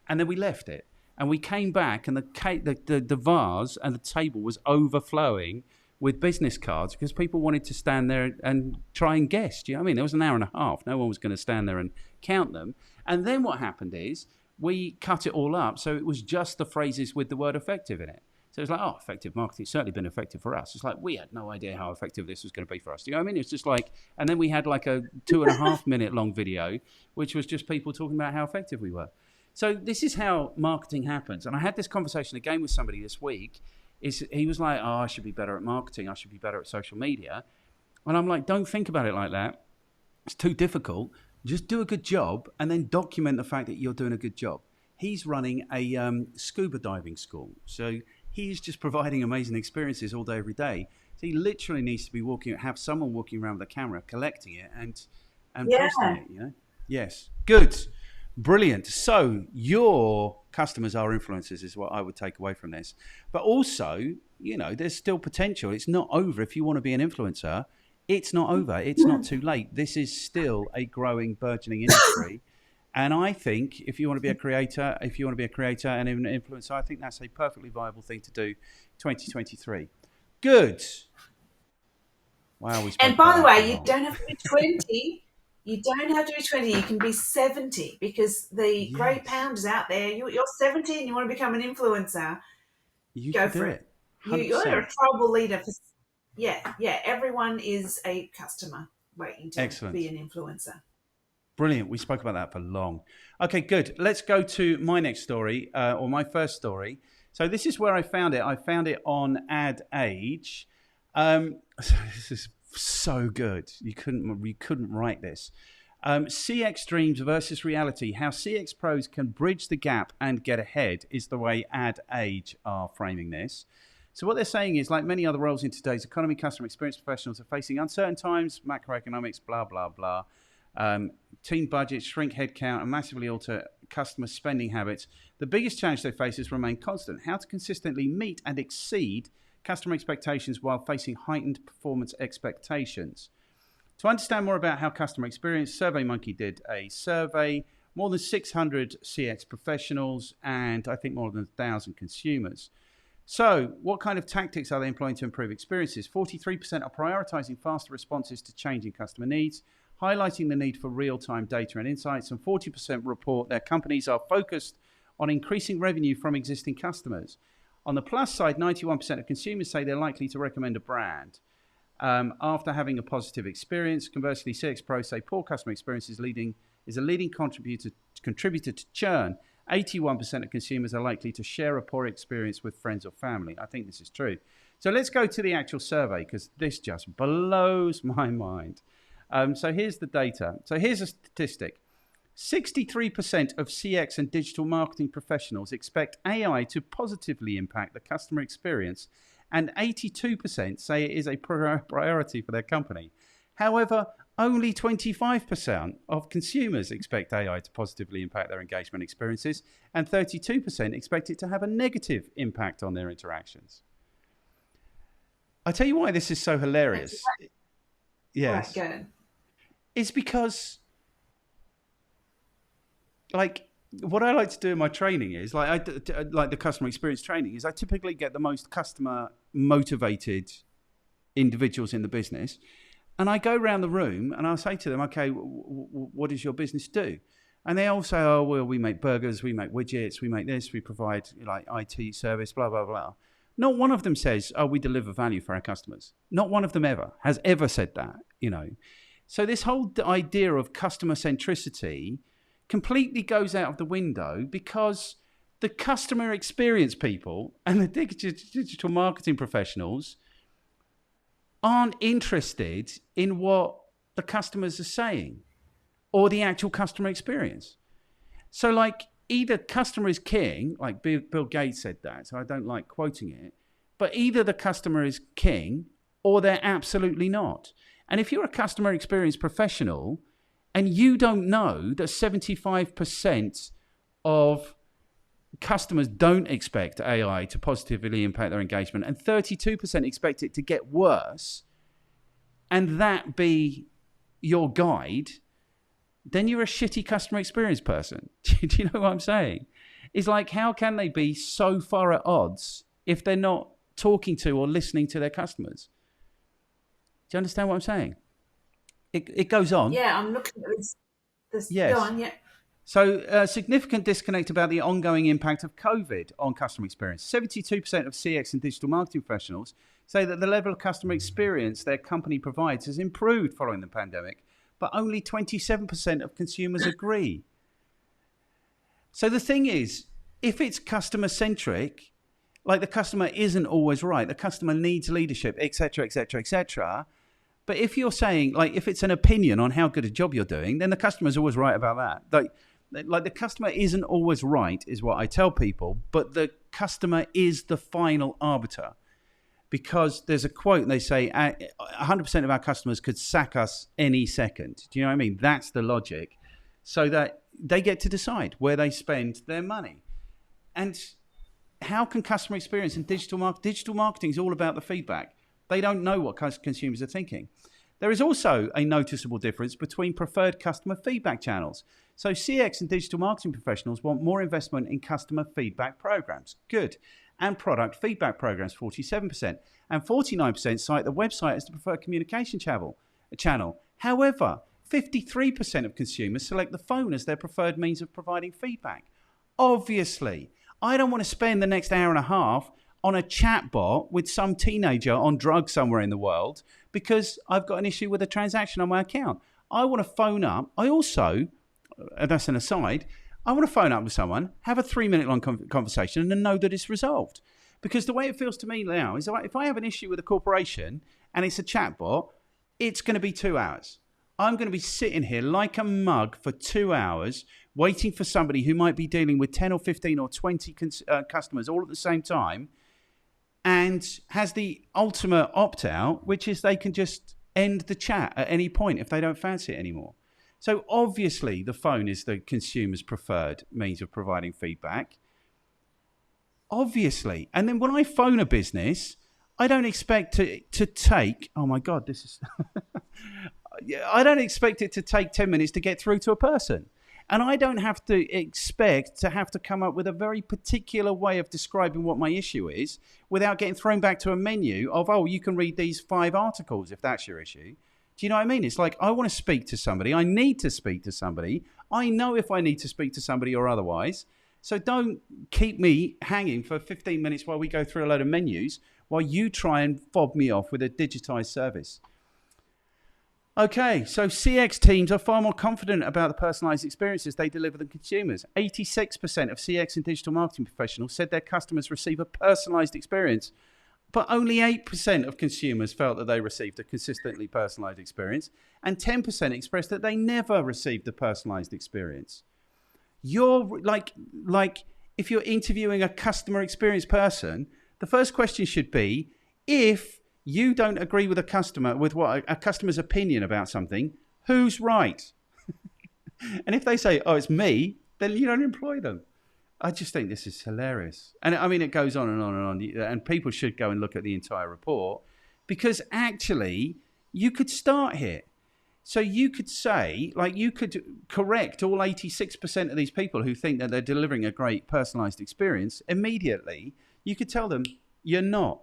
And then we left it. And we came back and the vase and the table was overflowing with business cards because people wanted to stand there and try and guess. Do you know what I mean? There was an hour and a half. No one was going to stand there and count them. And then what happened is we cut it all up. So it was just the phrases with the word effective in it. So it's like, oh, effective marketing, it's certainly been effective for us. It's like, we had no idea how effective this was going to be for us. Do you know what I mean? It's just like, and then we had like a 2.5 minute long video, which was just people talking about how effective we were. So this is how marketing happens. And I had this conversation again with somebody this week. He was like, oh, I should be better at marketing. I should be better at social media. And I'm like, don't think about it like that. It's too difficult. Just do a good job and then document the fact that you're doing a good job. He's running a scuba diving school. So he's just providing amazing experiences all day, every day. So he literally needs to be have someone walking around with a camera, collecting it and posting it, Yes. Good. Brilliant. So your customers are influencers is what I would take away from this. But also, there's still potential. It's not over. If you want to be an influencer, it's not over. It's not too late. This is still a growing, burgeoning industry. And I think if you want to be a creator, and an influencer, I think that's a perfectly viable thing to do 2023. Good. Wow. And by the way, you don't have to be 20. You don't have to be 20. You can be 70 because the great pounders out there, you're 70 and you want to become an influencer. Go for it. You're a tribal leader. Everyone is a customer waiting to be an influencer. Brilliant. We spoke about that for long. Okay, good. Let's go to my next story, or my first story. So this is where I found it. I found it on Ad Age. This is so good. You couldn't write this. CX dreams versus reality. How CX pros can bridge the gap and get ahead is the way Ad Age are framing this. So what they're saying is, like many other roles in today's economy, customer experience professionals are facing uncertain times, macroeconomics, blah, blah, blah. Team budgets, shrink headcount, and massively alter customer spending habits. The biggest challenge they face is remain constant. How to consistently meet and exceed customer expectations while facing heightened performance expectations. To understand more about how customer experience, SurveyMonkey did a survey, more than 600 CX professionals, and I think more than 1,000 consumers. So what kind of tactics are they employing to improve experiences? 43% are prioritizing faster responses to changing customer needs, highlighting the need for real-time data and insights, and 40% report their companies are focused on increasing revenue from existing customers. On the plus side, 91% of consumers say they're likely to recommend a brand after having a positive experience. Conversely, CX pros say poor customer experience is a leading contributor to churn. 81% of consumers are likely to share a poor experience with friends or family. I think this is true. So let's go to the actual survey, because this just blows my mind. So here's the data. So here's a statistic. 63% of CX and digital marketing professionals expect AI to positively impact the customer experience, and 82% say it is a priority for their company. However, only 25% of consumers expect AI to positively impact their engagement experiences, and 32% expect it to have a negative impact on their interactions. I'll tell you why this is so hilarious. Yes. Right, good. It's because, like, what I like to do in my training is, like the customer experience training, is I typically get the most customer motivated individuals in the business, and I go around the room and I'll say to them, okay, what does your business do? And they all say, oh, well, we make burgers, we make widgets, we make this, we provide like IT service, blah, blah, blah. Not one of them says, oh, we deliver value for our customers. Not one of them has ever said that, you know. So this whole idea of customer centricity completely goes out of the window, because the customer experience people and the digital marketing professionals aren't interested in what the customers are saying or the actual customer experience. So like, either customer is king, like Bill Gates said that, so I don't like quoting it, but either the customer is king or they're absolutely not. And if you're a customer experience professional and you don't know that 75% of customers don't expect AI to positively impact their engagement and 32% expect it to get worse, and that be your guide, then you're a shitty customer experience person. Do you know what I'm saying? It's like, how can they be so far at odds if they're not talking to or listening to their customers? Do you understand what I'm saying? It goes on. Yeah, I'm looking at this. Yes. Go on, yeah. So a significant disconnect about the ongoing impact of COVID on customer experience. 72% of CX and digital marketing professionals say that the level of customer experience their company provides has improved following the pandemic, but only 27% of consumers agree. So the thing is, if it's customer centric, like, the customer isn't always right. The customer needs leadership, etc., etc., etc. But if you're saying, like, if it's an opinion on how good a job you're doing, then the customer's always right about that. Like the customer isn't always right, is what I tell people, but the customer is the final arbiter. Because there's a quote, and they say 100% of our customers could sack us any second. Do you know what I mean? That's the logic. So that they get to decide where they spend their money. And how can customer experience and digital marketing is all about the feedback. They don't know what consumers are thinking. There is also a noticeable difference between preferred customer feedback channels. So CX and digital marketing professionals want more investment in customer feedback programs. Good. And product feedback programs, 47%. And 49% cite the website as the preferred communication channel. However, 53% of consumers select the phone as their preferred means of providing feedback. Obviously, I don't want to spend the next hour and a half on a chatbot with some teenager on drugs somewhere in the world because I've got an issue with a transaction on my account. I want to phone up. I also, that's an aside, I want to phone up with someone, have a 3-minute long conversation, and know that it's resolved. Because the way it feels to me now is if I have an issue with a corporation and it's a chatbot, it's going to be 2 hours. I'm going to be sitting here like a mug for 2 hours waiting for somebody who might be dealing with 10 or 15 or 20 customers all at the same time, and has the ultimate opt-out, which is they can just end the chat at any point if they don't fancy it anymore. So obviously the phone is the consumer's preferred means of providing feedback. Obviously. And then when I phone a business, I don't expect to take, oh my God, this is, I don't expect it to take 10 minutes to get through to a person. And I don't have to expect to have to come up with a very particular way of describing what my issue is without getting thrown back to a menu of, oh, you can read these 5 articles if that's your issue. Do you know what I mean? It's like, I want to speak to somebody. I need to speak to somebody. I know if I need to speak to somebody or otherwise. So don't keep me hanging for 15 minutes while we go through a load of menus while you try and fob me off with a digitized service. Okay, so CX teams are far more confident about the personalized experiences they deliver to consumers. 86% of CX and digital marketing professionals said their customers receive a personalized experience, but only 8% of consumers felt that they received a consistently personalized experience, and 10% expressed that they never received a personalized experience. You're like if you're interviewing a customer experience person, the first question should be, if you don't agree with what a customer's opinion about something, who's right? And if they say, oh, it's me, then you don't employ them. I just think this is hilarious. And I mean, it goes on and on and on. And people should go and look at the entire report, because actually you could start here. So you could say, like, you could correct all 86% of these people who think that they're delivering a great personalized experience immediately. You could tell them, you're not.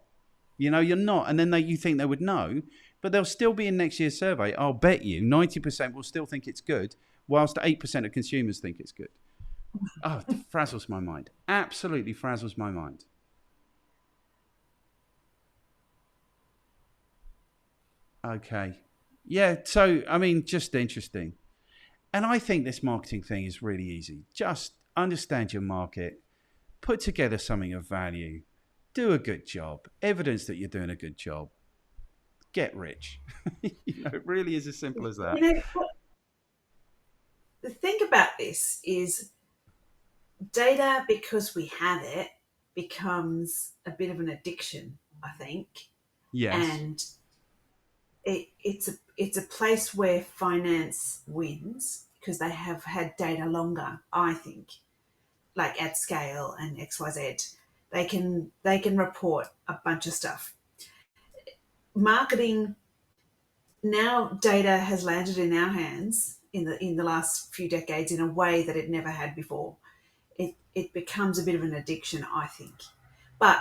You know, you're not. And then you think they would know, but they'll still be in next year's survey. I'll bet you 90% will still think it's good, whilst 8% of consumers think it's good. Oh, it frazzles my mind. Absolutely frazzles my mind. Okay. Yeah, so, I mean, just interesting. And I think this marketing thing is really easy. Just understand your market, put together something of value, do a good job, evidence that you're doing a good job, get rich. It really is as simple as that. The thing about this is data, because we have it, becomes a bit of an addiction, I think. Yes. And it's a place where finance wins, because they have had data longer, I think, like at scale and XYZ. They can report a bunch of stuff. Marketing, now data has landed in our hands in the last few decades in a way that it never had before. It becomes a bit of an addiction, I think. But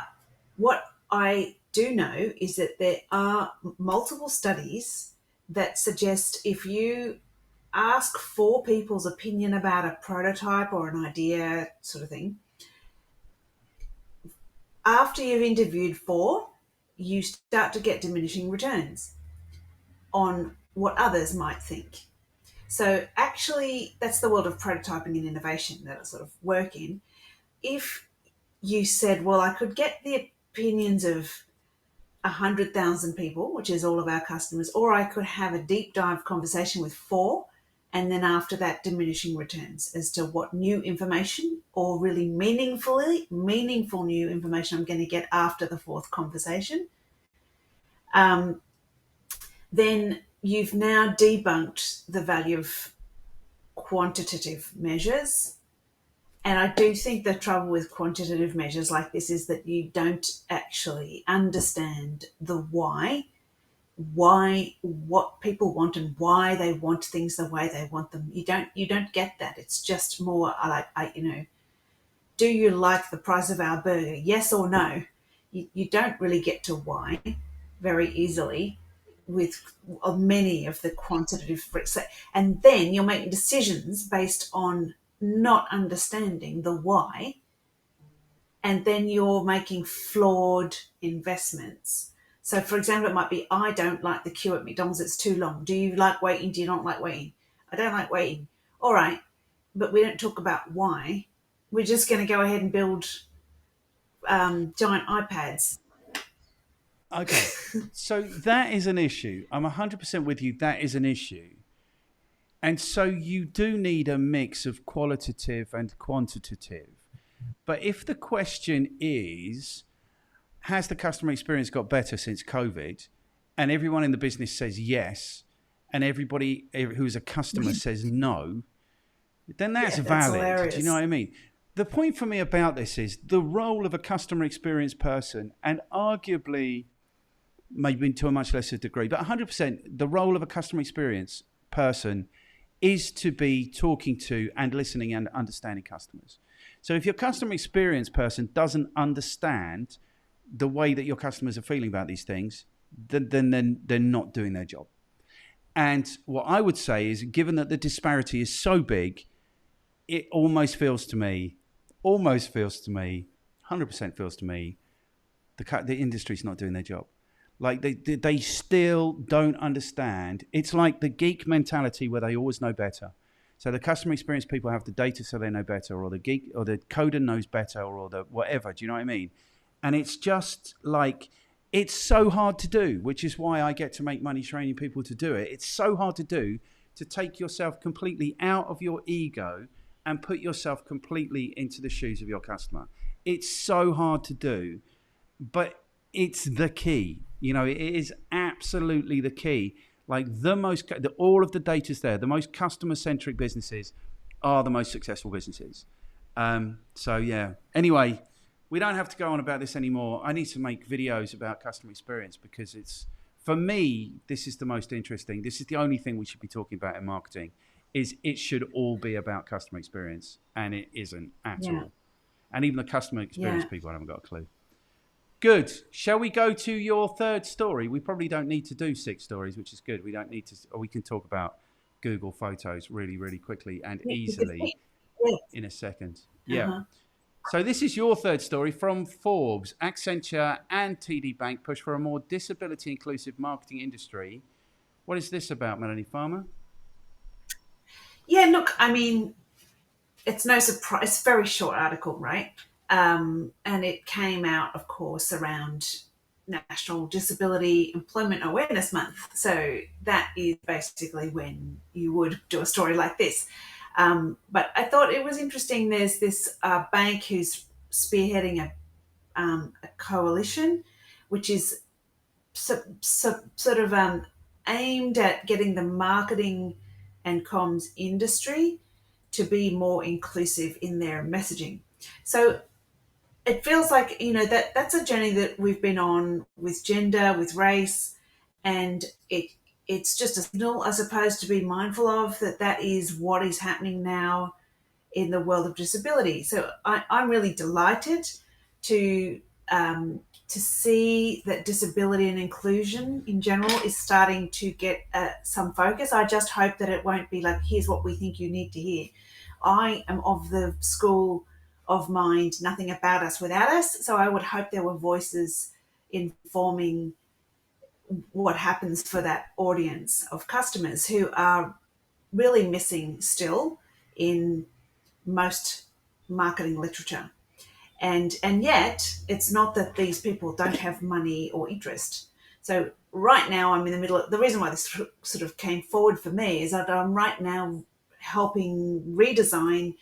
what I do know is that there are multiple studies that suggest if you ask 4 people's opinion about a prototype or an idea sort of thing, after you've interviewed 4, you start to get diminishing returns on what others might think. So actually, that's the world of prototyping and innovation that I sort of work in. If you said, well, I could get the opinions of 100,000 people, which is all of our customers, or I could have a deep dive conversation with 4, and then after that, diminishing returns as to what new information or really meaningful new information I'm going to get after the 4th conversation. Then you've now debunked the value of quantitative measures. And I do think the trouble with quantitative measures like this is that you don't actually understand the why, what people want and why they want things the way they want them. You don't get that. It's just more like, do you like the price of our burger? Yes or no? You don't really get to why very easily with many of the quantitative, and then you're making decisions based on not understanding the why, and then you're making flawed investments. So, for example, it might be, I don't like the queue at McDonald's, it's too long. Do you like waiting? Do you not like waiting? I don't like waiting. All right, but we don't talk about why. We're just going to go ahead and build giant iPads. Okay, so that is an issue. I'm 100% with you. That is an issue. And so you do need a mix of qualitative and quantitative. But if the question is, has the customer experience got better since COVID? And everyone in the business says yes, and everybody who's a customer says no, then that's valid. Hilarious. Do you know what I mean? The point for me about this is the role of a customer experience person, and arguably maybe to a much lesser degree, but 100%, the role of a customer experience person is to be talking to and listening and understanding customers. So if your customer experience person doesn't understand the way that your customers are feeling about these things, then they're not doing their job. And what I would say is, given that the disparity is so big, it almost feels to me, 100% feels to me, the industry's not doing their job. Like they still don't understand. It's like the geek mentality where they always know better. So the customer experience people have the data so they know better, or the geek or the coder knows better, or the whatever. Do you know what I mean? And it's just like, it's so hard to do, which is why I get to make money training people to do it. It's so hard to do, to take yourself completely out of your ego and put yourself completely into the shoes of your customer. It's so hard to do, but it's the key. It is absolutely the key. Like all of the data's there. The most customer-centric businesses are the most successful businesses. So yeah. Anyway, we don't have to go on about this anymore. I need to make videos about customer experience because for me, this is the most interesting. This is the only thing we should be talking about in marketing. Is it should all be about customer experience, and it isn't at all. And even the customer experience people haven't got a clue. Good. Shall we go to your third story? We probably don't need to do 6 stories, which is good. We don't need to, or we can talk about Google Photos really, really quickly and easily in a second. Yeah. So this is your third story from Forbes. Accenture and TD Bank push for a more disability inclusive marketing industry. What is this about, Melanie Farmer? Yeah, look, I mean, it's no surprise. It's a very short article, right? And it came out, of course, around National Disability Employment Awareness Month. So that is basically when you would do a story like this. But I thought it was interesting. There's this bank who's spearheading a coalition, which is sort of aimed at getting the marketing and comms industry to be more inclusive in their messaging. So it feels like, that's a journey that we've been on with gender, with race, and it's just a signal, I suppose, to be mindful of that is what is happening now in the world of disability. So I'm really delighted to see that disability and inclusion in general is starting to get some focus. I just hope that it won't be like, here's what we think you need to hear. I am of the school of mind, nothing about us without us. So I would hope there were voices informing what happens for that audience of customers who are really missing still in most marketing literature. And yet it's not that these people don't have money or interest. So right now I'm in the middle of, the reason why this sort of came forward for me is that I'm right now helping redesign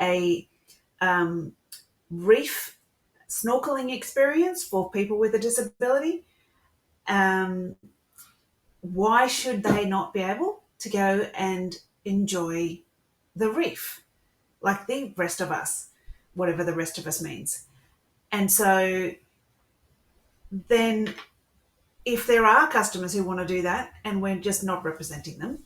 a reef snorkeling experience for people with a disability. Why should they not be able to go and enjoy the reef like the rest of us, whatever the rest of us means? And so then if there are customers who want to do that and we're just not representing them,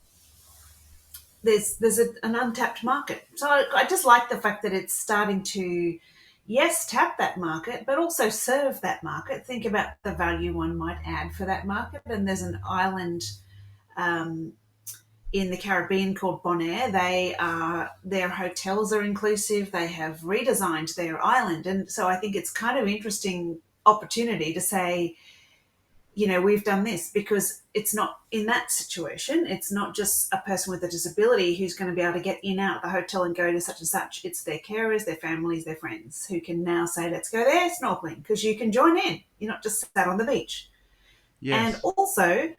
there's an untapped market. So I just like the fact that it's starting to, yes, tap that market, but also serve that market. Think about the value one might add for that market. And there's an island in the Caribbean called Bonaire. Their hotels are inclusive. They have redesigned their island. And so I think it's kind of interesting opportunity to say, we've done this, because it's not in that situation. It's not just a person with a disability who's going to be able to get in out of the hotel and go to such and such. It's their carers, their families, their friends who can now say, let's go there snorkeling, because you can join in. You're not just sat on the beach. Yes. And also, it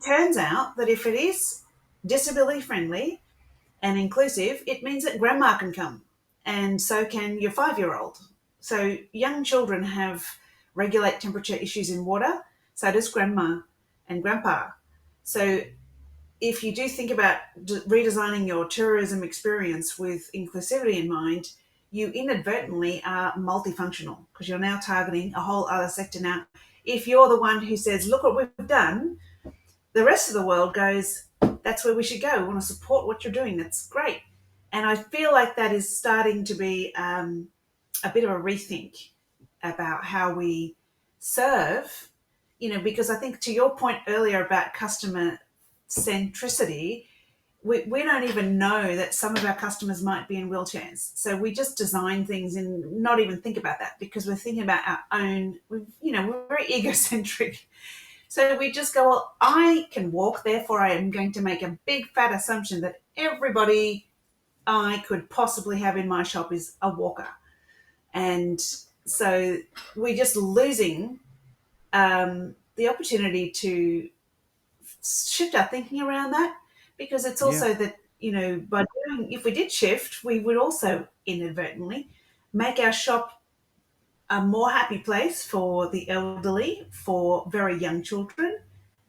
turns out that if it is disability friendly and inclusive, it means that grandma can come, and so can your 5-year-old. So young children have regulate temperature issues in water. So does grandma and grandpa. So if you do think about redesigning your tourism experience with inclusivity in mind, you inadvertently are multifunctional, because you're now targeting a whole other sector. Now, if you're the one who says, look what we've done, the rest of the world goes, that's where we should go. We want to support what you're doing. That's great. And I feel like that is starting to be a bit of a rethink about how we serve, because I think to your point earlier about customer centricity, we don't even know that some of our customers might be in wheelchairs. So we just design things and not even think about that because we're thinking about our own, we're very egocentric. So we just go, well, I can walk, therefore I am going to make a big fat assumption that everybody I could possibly have in my shop is a walker. And so we're just losing the opportunity to shift our thinking around that, because it's also that, by doing, if we did shift, we would also inadvertently make our shop a more happy place for the elderly, for very young children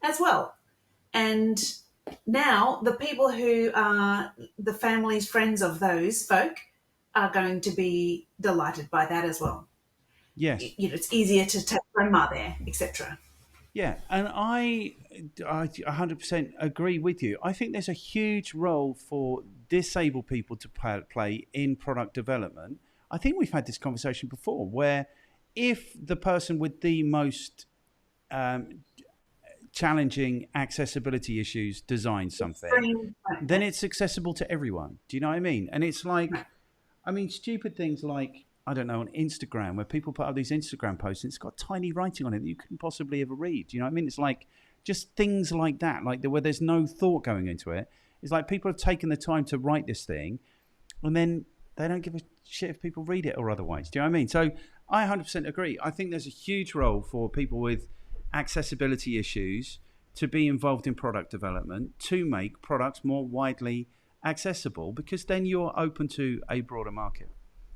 as well. And now the people who are the families, friends of those folk are going to be delighted by that as well. Yes. It's easier to take grandma there, etc. Yeah, and I 100% agree with you. I think there's a huge role for disabled people to play in product development. I think we've had this conversation before, where if the person with the most challenging accessibility issues designs something, then it's accessible to everyone. Do you know what I mean? And it's like, stupid things like, I don't know, on Instagram, where people put up these Instagram posts and it's got tiny writing on it that you couldn't possibly ever read. Do you know what I mean? It's like just things like that, like where there's no thought going into it. It's like people have taken the time to write this thing and then they don't give a shit if people read it or otherwise. Do you know what I mean? So I 100% agree. I think there's a huge role for people with accessibility issues to be involved in product development to make products more widely accessible, because then you're open to a broader market.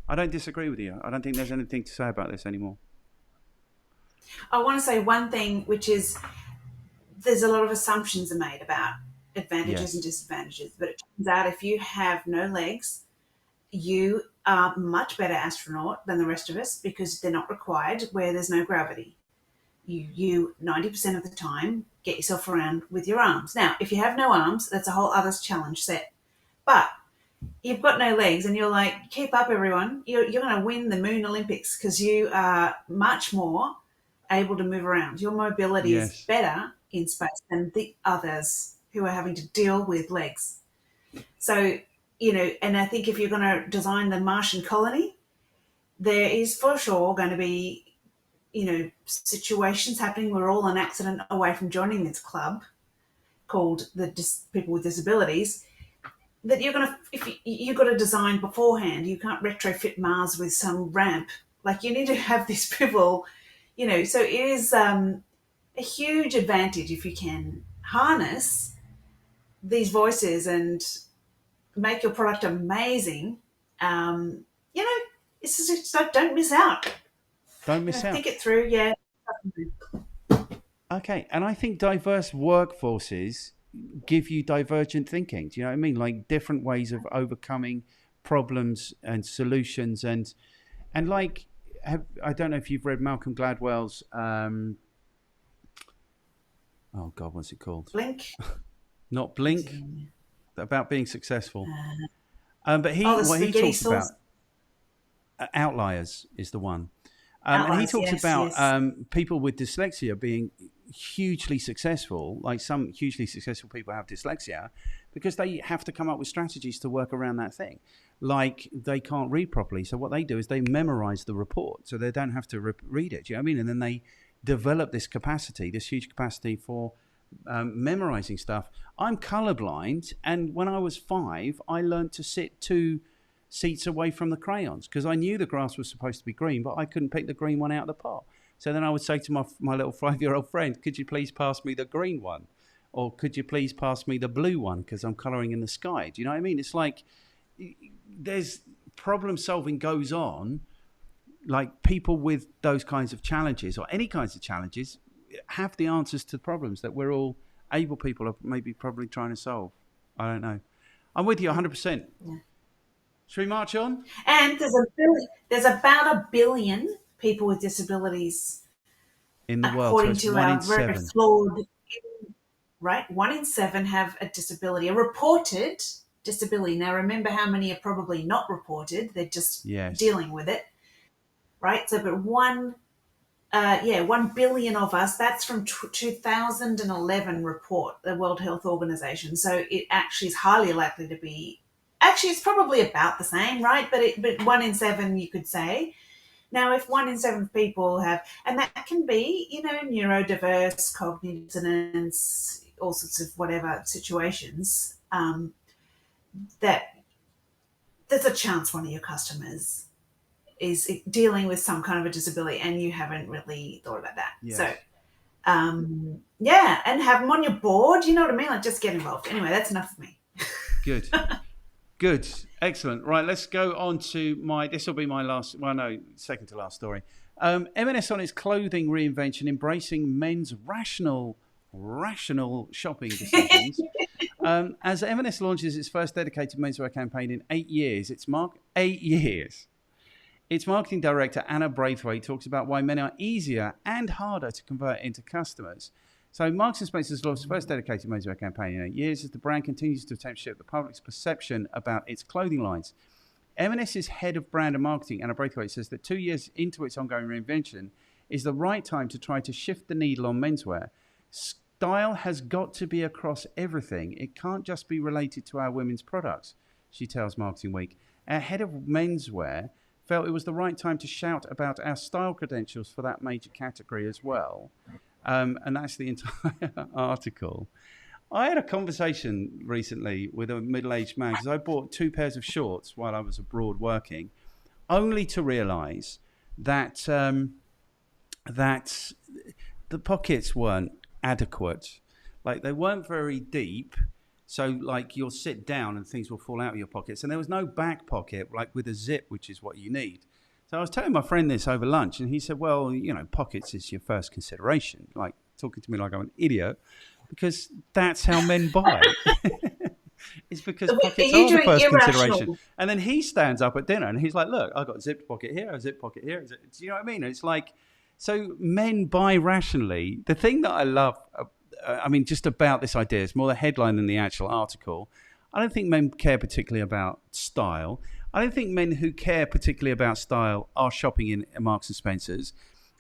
I don't disagree with you. I don't think there's anything to say about this anymore. I want to say one thing, which is there's a lot of assumptions are made about advantages and disadvantages, but it turns out if you have no legs, you are a much better astronaut than the rest of us because they're not required where there's no gravity. You 90% of the time get yourself around with your arms. Now, if you have no arms, that's a whole other challenge set. But you've got no legs and you're like, keep up, everyone. You're going to win the Moon Olympics because you are much more able to move around. Your mobility is better in space than the others who are having to deal with legs. So, and I think if you're going to design the Martian colony, there is for sure going to be, situations happening. We're all an accident away from joining this club called the People with Disabilities, that you're going to, if you've got to design beforehand. You can't retrofit Mars with some ramp. Like, you need to have these people, so it is a huge advantage if you can harness these voices and make your product amazing. It's just like, don't miss out. Don't miss out. Think it through, yeah. Okay, and I think diverse workforces give you divergent thinking. Do you know what I mean? Like different ways of overcoming problems and solutions, and like, I don't know if you've read Malcolm Gladwell's. Oh God, what's it called? Blink. Not Blink. About being successful. But he talks about Outliers is the one. And he talks about people with dyslexia being hugely successful. Like, some hugely successful people have dyslexia because they have to come up with strategies to work around that thing. Like, they can't read properly. So what they do is they memorize the report so they don't have to read it. Do you know what I mean? And then they develop this capacity, this huge capacity for memorizing stuff. I'm colorblind. And when I was 5, I learned to sit 2 seats away from the crayons because I knew the grass was supposed to be green, but I couldn't pick the green one out of the pot. So then I would say to my little 5-year-old friend, could you please pass me the green one? Or could you please pass me the blue one because I'm coloring in the sky? Do you know what I mean? It's like there's problem solving goes on. Like, people with those kinds of challenges or any kinds of challenges have the answers to problems that we're all able people are maybe probably trying to solve. I don't know. I'm with you 100%. Yeah. Should we march on? And there's about 1 billion people with disabilities in the world. So according it's to 1 our in very 7. flawed, right? 1 in 7 have a disability, a reported disability. Now, remember how many are probably not reported. They're just Yes. dealing with it, right? So, but 1 billion of us, that's from 2011 report, the World Health Organization. So it actually is highly likely to be, actually it's probably about the same, right? But 1 in 7, you could say. Now, if 1 in 7 people have, and that can be, neurodiverse, cognitive dissonance, all sorts of whatever situations, that there's a chance one of your customers is dealing with some kind of a disability and you haven't really thought about that. Yes. So, yeah, and have them on your board. You know what I mean? Like, just get involved. Anyway, that's enough of me. Good. Good. Excellent. Right, let's go on to this will be my last, second to last story. M&S on its clothing reinvention, embracing men's rational shopping decisions. As M&S launches its first dedicated menswear campaign in 8 years, its 8 years. Its marketing director, Anna Braithwaite, talks about why men are easier and harder to convert into customers. So Marks & Spencer's launched its first dedicated menswear campaign in 8 years as the brand continues to attempt to shift the public's perception about its clothing lines. M&S's head of brand and marketing, Anna Braithwaite, says that 2 years into its ongoing reinvention is the right time to try to shift the needle on menswear. Style has got to be across everything. It can't just be related to our women's products, she tells Marketing Week. Our head of menswear felt it was the right time to shout about our style credentials for that major category as well. And that's the entire article. I had a conversation recently with a middle-aged man because I bought 2 pairs of shorts while I was abroad working, only to realise that that the pockets weren't adequate. Like, they weren't very deep. So, like, you'll sit down and things will fall out of your pockets. And there was no back pocket, like, with a zip, which is what you need. So I was telling my friend this over lunch, and he said, well, pockets is your first consideration. Like, talking to me like I'm an idiot, because that's how men buy. It's because pockets are the first consideration. And then he stands up at dinner, and he's like, look, I've got a zipped pocket here, a zipped pocket here. Do you know what I mean? It's like, so men buy rationally. The thing that I love just about this idea, it's more the headline than the actual article. I don't think men care particularly about style. I don't think men who care particularly about style are shopping in Marks and Spencer's.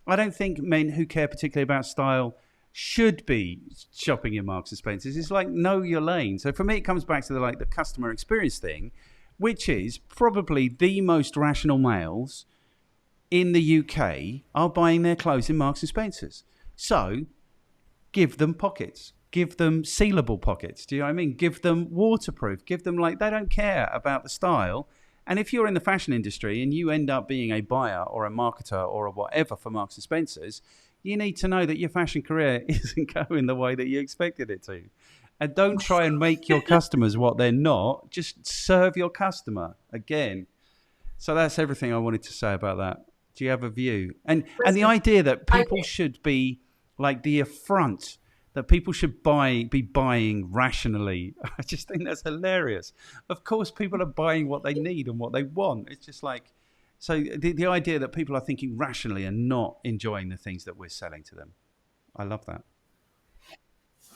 I don't think men who care particularly about style should be shopping in Marks and Spencer's. It's like, know your lane. So for me, it comes back to the customer experience thing, which is probably the most rational males in the UK are buying their clothes in Marks and Spencer's. So give them pockets. Give them sealable pockets. Do you know what I mean? Give them waterproof. Give them, they don't care about the style. And if you're in the fashion industry and you end up being a buyer or a marketer or a whatever for Marks and Spencer's, you need to know that your fashion career isn't going the way that you expected it to. And don't try and make your customers what they're not. Just serve your customer again. So that's everything I wanted to say about that. Do you have a view? And the idea that people should be like the affront, that people should be buying rationally. I just think that's hilarious. Of course, people are buying what they need and what they want. It's just like, so the idea that people are thinking rationally and not enjoying the things that we're selling to them. I love that.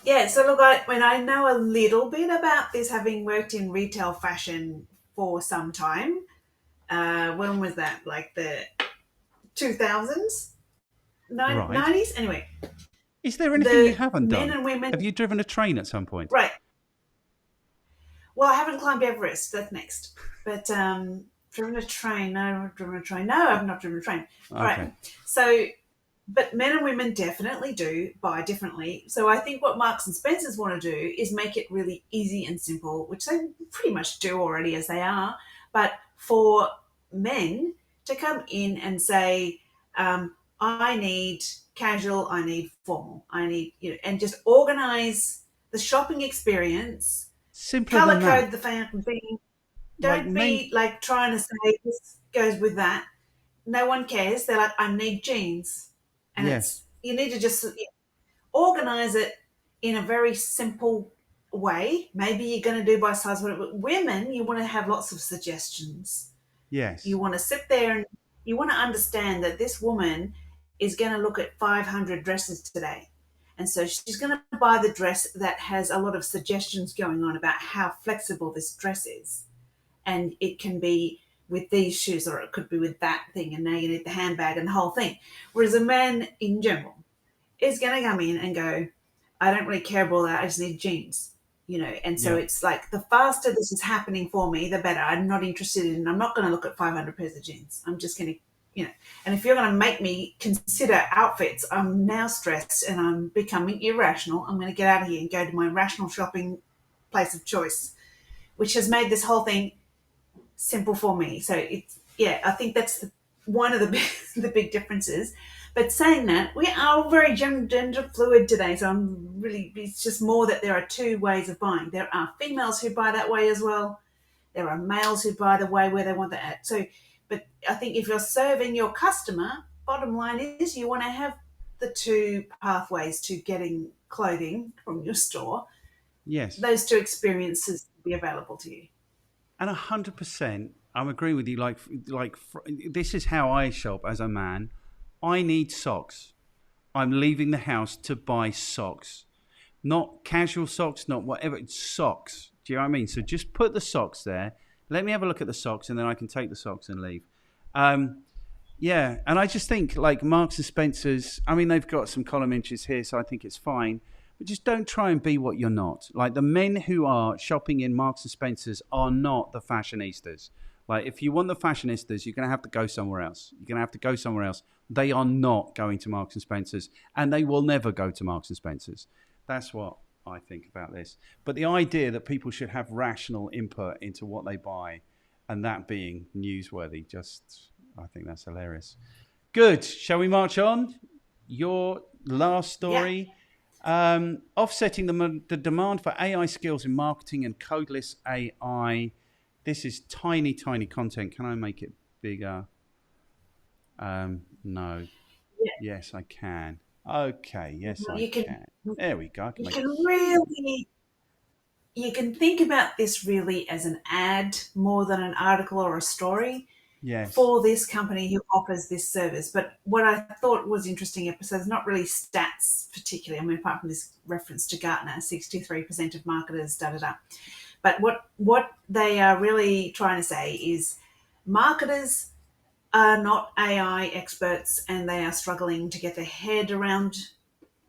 Yeah, so look, I know a little bit about this, having worked in retail fashion for some time. When was that? Like the 2000s? 90s? Anyway. Is there anything you haven't done? Men and women. Have you driven a train at some point? Right. Well, I haven't climbed Everest. That's next. But driven a train. No, I've driven a train. No, I've not driven a train. Okay. Right. So, but men and women definitely do buy differently. So I think what Marks and Spencer's want to do is make it really easy and simple, which they pretty much do already as they are. But for men to come in and say, I need casual, I need formal, I need, and just organize the shopping experience. Simpler color than that. Code the family thing. Don't be trying to say this goes with that. No one cares. They're like, I need jeans. And you need to just organize it in a very simple way. Maybe you're going to do by size, but women, you want to have lots of suggestions. Yes. You want to sit there and you want to understand that this woman is going to look at 500 dresses today. And so she's going to buy the dress that has a lot of suggestions going on about how flexible this dress is. And it can be with these shoes, or it could be with that thing, and now you need the handbag and the whole thing. Whereas a man in general is going to come in and go, I don't really care about that, I just need jeans. And so Yeah. it's like, the faster this is happening for me, the better. I'm not interested in, I'm not going to look at 500 pairs of jeans. I'm just going to, and if you're going to make me consider outfits, I'm now stressed and I'm becoming irrational. I'm going to get out of here and go to my rational shopping place of choice, which has made this whole thing simple for me. So I think that's one of the big differences. But saying that, we are very gender fluid today. So it's just more that there are two ways of buying. There are females who buy that way as well. There are males who buy the way where they want that. So, but I think if you're serving your customer, bottom line is you want to have the two pathways to getting clothing from your store. Yes. Those two experiences be available to you. And 100%, I'm agreeing with you. This is how I shop as a man. I need socks. I'm leaving the house to buy socks, not casual socks, not whatever. It's socks. Do you know what I mean? So just put the socks there. Let me have a look at the socks, and then I can take the socks and leave. Yeah, and I just think like Marks and Spencer's. I mean, they've got some column inches here, so I think it's fine. But just don't try and be what you're not. Like the men who are shopping in Marks and Spencer's are not the fashionistas. Like if you want the fashionistas, you're going to have to go somewhere else. You're going to have to go somewhere else. They are not going to Marks and Spencer's, and they will never go to Marks and Spencer's. That's what I think about this. But the idea that people should have rational input into what they buy, and that being newsworthy, I think that's hilarious. Good. Shall we march on? Your last story. Yeah. Offsetting the demand for AI skills in marketing and Codeless AI. This is tiny, tiny content. Can I make it bigger? No. Yeah. Yes, I can. Okay. Yes, Well, I can. There we go. You can think about this really as an ad more than an article or a story. Yes. For this company who offers this service. But what I thought was interesting, so it's not really stats particularly, I mean, apart from this reference to Gartner, 63% of marketers, da-da-da. But what they are really trying to say is marketers are not AI experts and they are struggling to get their head around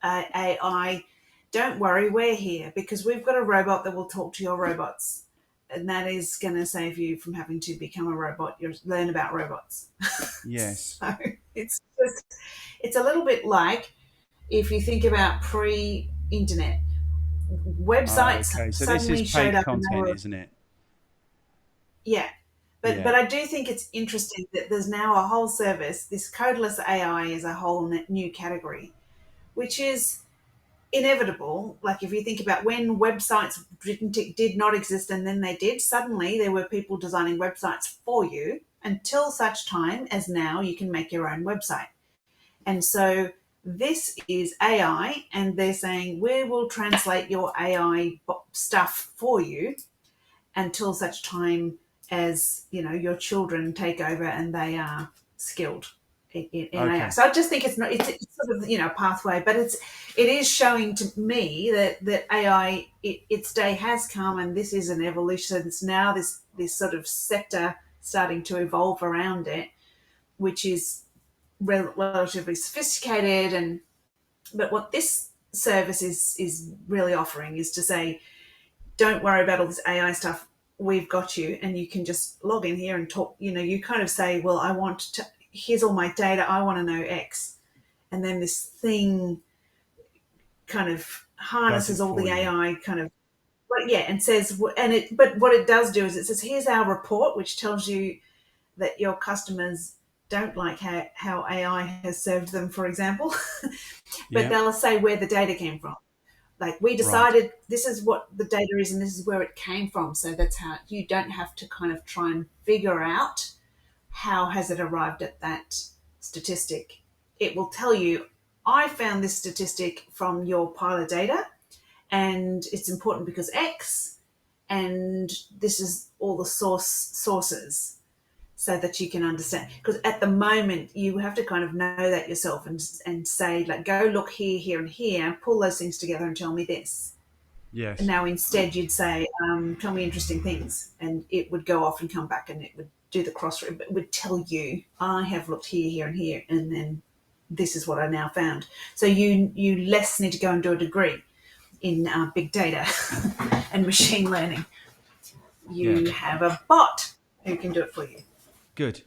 AI. Don't worry, we're here because we've got a robot that will talk to your robots. And that is going to save you from having to become a robot. You learn about robots. Yes. So it's a little bit if you think about pre-internet websites. Okay, so this Suddenly is showed paid up, content, isn't it? Yeah, but Yeah. but I do think it's interesting that there's now a whole service. This codeless AI is a whole new category, which is inevitable. Like if you think about when websites did not exist and then they did, suddenly there were people designing websites for you until such time as now you can make your own website. And so this is AI and they're saying we will translate your AI stuff for you until such time as your children take over and they are skilled in AI. So I just think it's sort of a pathway, but it is showing to me that AI its day has come, and this is an evolution. It's now this sort of sector starting to evolve around it, which is relatively sophisticated. But what this service is really offering is to say, don't worry about all this AI stuff. We've got you, and you can just log in here and talk. You kind of say, well, I want to, here's all my data. I want to know X. And then this thing kind of harnesses all the AI kind of, and says, but what it does do is it says, here's our report, which tells you that your customers don't like how AI has served them, for example. But they'll say where the data came from. Like we decided this is what the data is and this is where it came from. So that's how you don't have to kind of try and figure out how has it arrived at that statistic. It will tell you, I found this statistic from your pile of data and it's important because X, and this is all the sources. so that you can understand. Because at the moment, you have to kind of know that yourself and say, like, go look here, here, and here, pull those things together and tell me this. And Yes. now instead you'd say, tell me interesting things. And it would go off and come back and it would do the cross, it would tell you, I have looked here, here, and here, and then this is what I now found. So you less need to go and do a degree in big data and machine learning. You have a bot who can do it for you. Good.